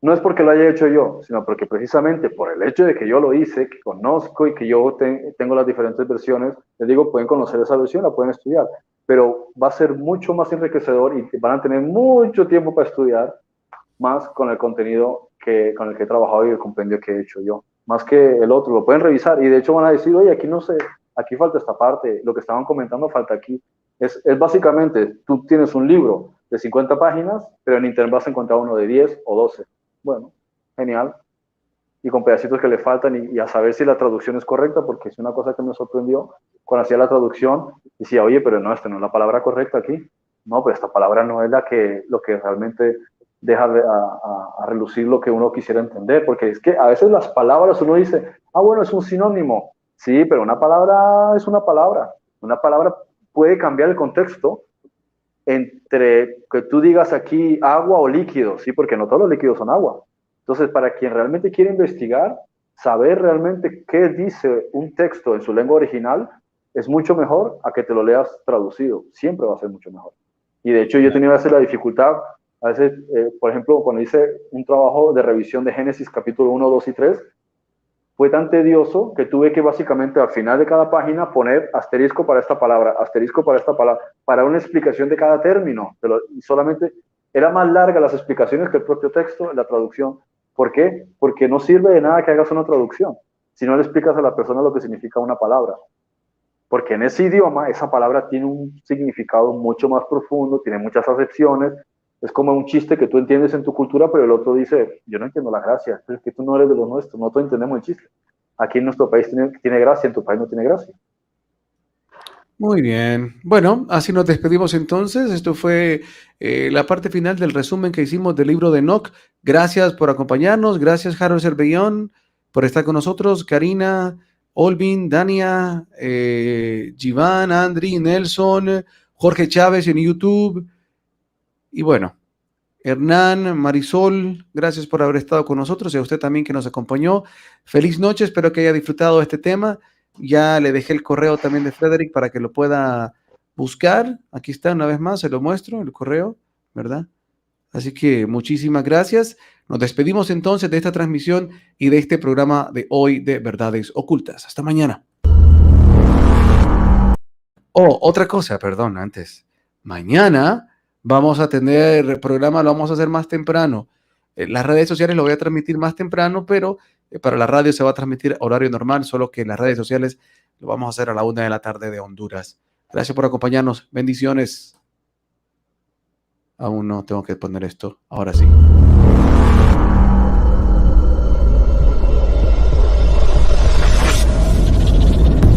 No es porque lo haya hecho yo, sino porque precisamente por el hecho de que yo lo hice, que conozco y que yo tengo las diferentes versiones, les digo, pueden conocer esa versión, la pueden estudiar, pero va a ser mucho más enriquecedor y van a tener mucho tiempo para estudiar más con el contenido con el que he trabajado y el compendio que he hecho yo, más que el otro. Lo pueden revisar y de hecho van a decir, oye, aquí no sé, aquí falta esta parte, lo que estaban comentando falta aquí. Es básicamente, tú tienes un libro de 50 páginas, pero en internet vas a encontrar uno de 10 o 12. Bueno, genial. Y con pedacitos que le faltan y a saber si la traducción es correcta, porque es una cosa que me sorprendió cuando hacía la traducción, decía, oye, pero no, esta no es la palabra correcta aquí. No, pero esta palabra no es lo que realmente deja a relucir lo que uno quisiera entender, porque es que a veces las palabras uno dice, ah, bueno, es un sinónimo. Sí, pero una palabra es una palabra. Una palabra puede cambiar el contexto entre que tú digas aquí agua o líquido, ¿sí? Porque no todos los líquidos son agua. Entonces, para quien realmente quiere investigar, saber realmente qué dice un texto en su lengua original es mucho mejor a que te lo leas traducido. Siempre va a ser mucho mejor. Y de hecho yo he tenido a veces la dificultad, a veces, por ejemplo, cuando hice un trabajo de revisión de Génesis capítulo 1, 2 y 3, fue tan tedioso que tuve que básicamente al final de cada página poner asterisco para esta palabra, para una explicación de cada término. Y solamente era más larga las explicaciones que el propio texto, la traducción. ¿Por qué? Porque no sirve de nada que hagas una traducción si no le explicas a la persona lo que significa una palabra. Porque en ese idioma esa palabra tiene un significado mucho más profundo, tiene muchas acepciones. Es como un chiste que tú entiendes en tu cultura, pero el otro dice, yo no entiendo la gracia, es que tú no eres de los nuestros, no todos entendemos el chiste. Aquí en nuestro país tiene gracia, en tu país no tiene gracia. Muy bien. Bueno, así nos despedimos entonces. Esto fue la parte final del resumen que hicimos del libro de Enoch. Gracias por acompañarnos. Gracias, Harold Cervellón, por estar con nosotros. Karina, Olvin, Dania, Givan, Andri, Nelson, Jorge Chávez en YouTube. Y bueno, Hernán, Marisol, gracias por haber estado con nosotros y a usted también que nos acompañó. Feliz noche, espero que haya disfrutado de este tema. Ya le dejé el correo también de Frederick para que lo pueda buscar. Aquí está, una vez más, se lo muestro, el correo, ¿verdad? Así que muchísimas gracias. Nos despedimos entonces de esta transmisión y de este programa de hoy de Verdades Ocultas. Hasta mañana. Oh, otra cosa, perdón, antes. Mañana vamos a tener programa, lo vamos a hacer más temprano. Las redes sociales lo voy a transmitir más temprano, pero para la radio se va a transmitir horario normal, solo que en las redes sociales lo vamos a hacer a la 1 de la tarde de Honduras. Gracias por acompañarnos. Bendiciones. Aún no tengo que poner esto. Ahora sí.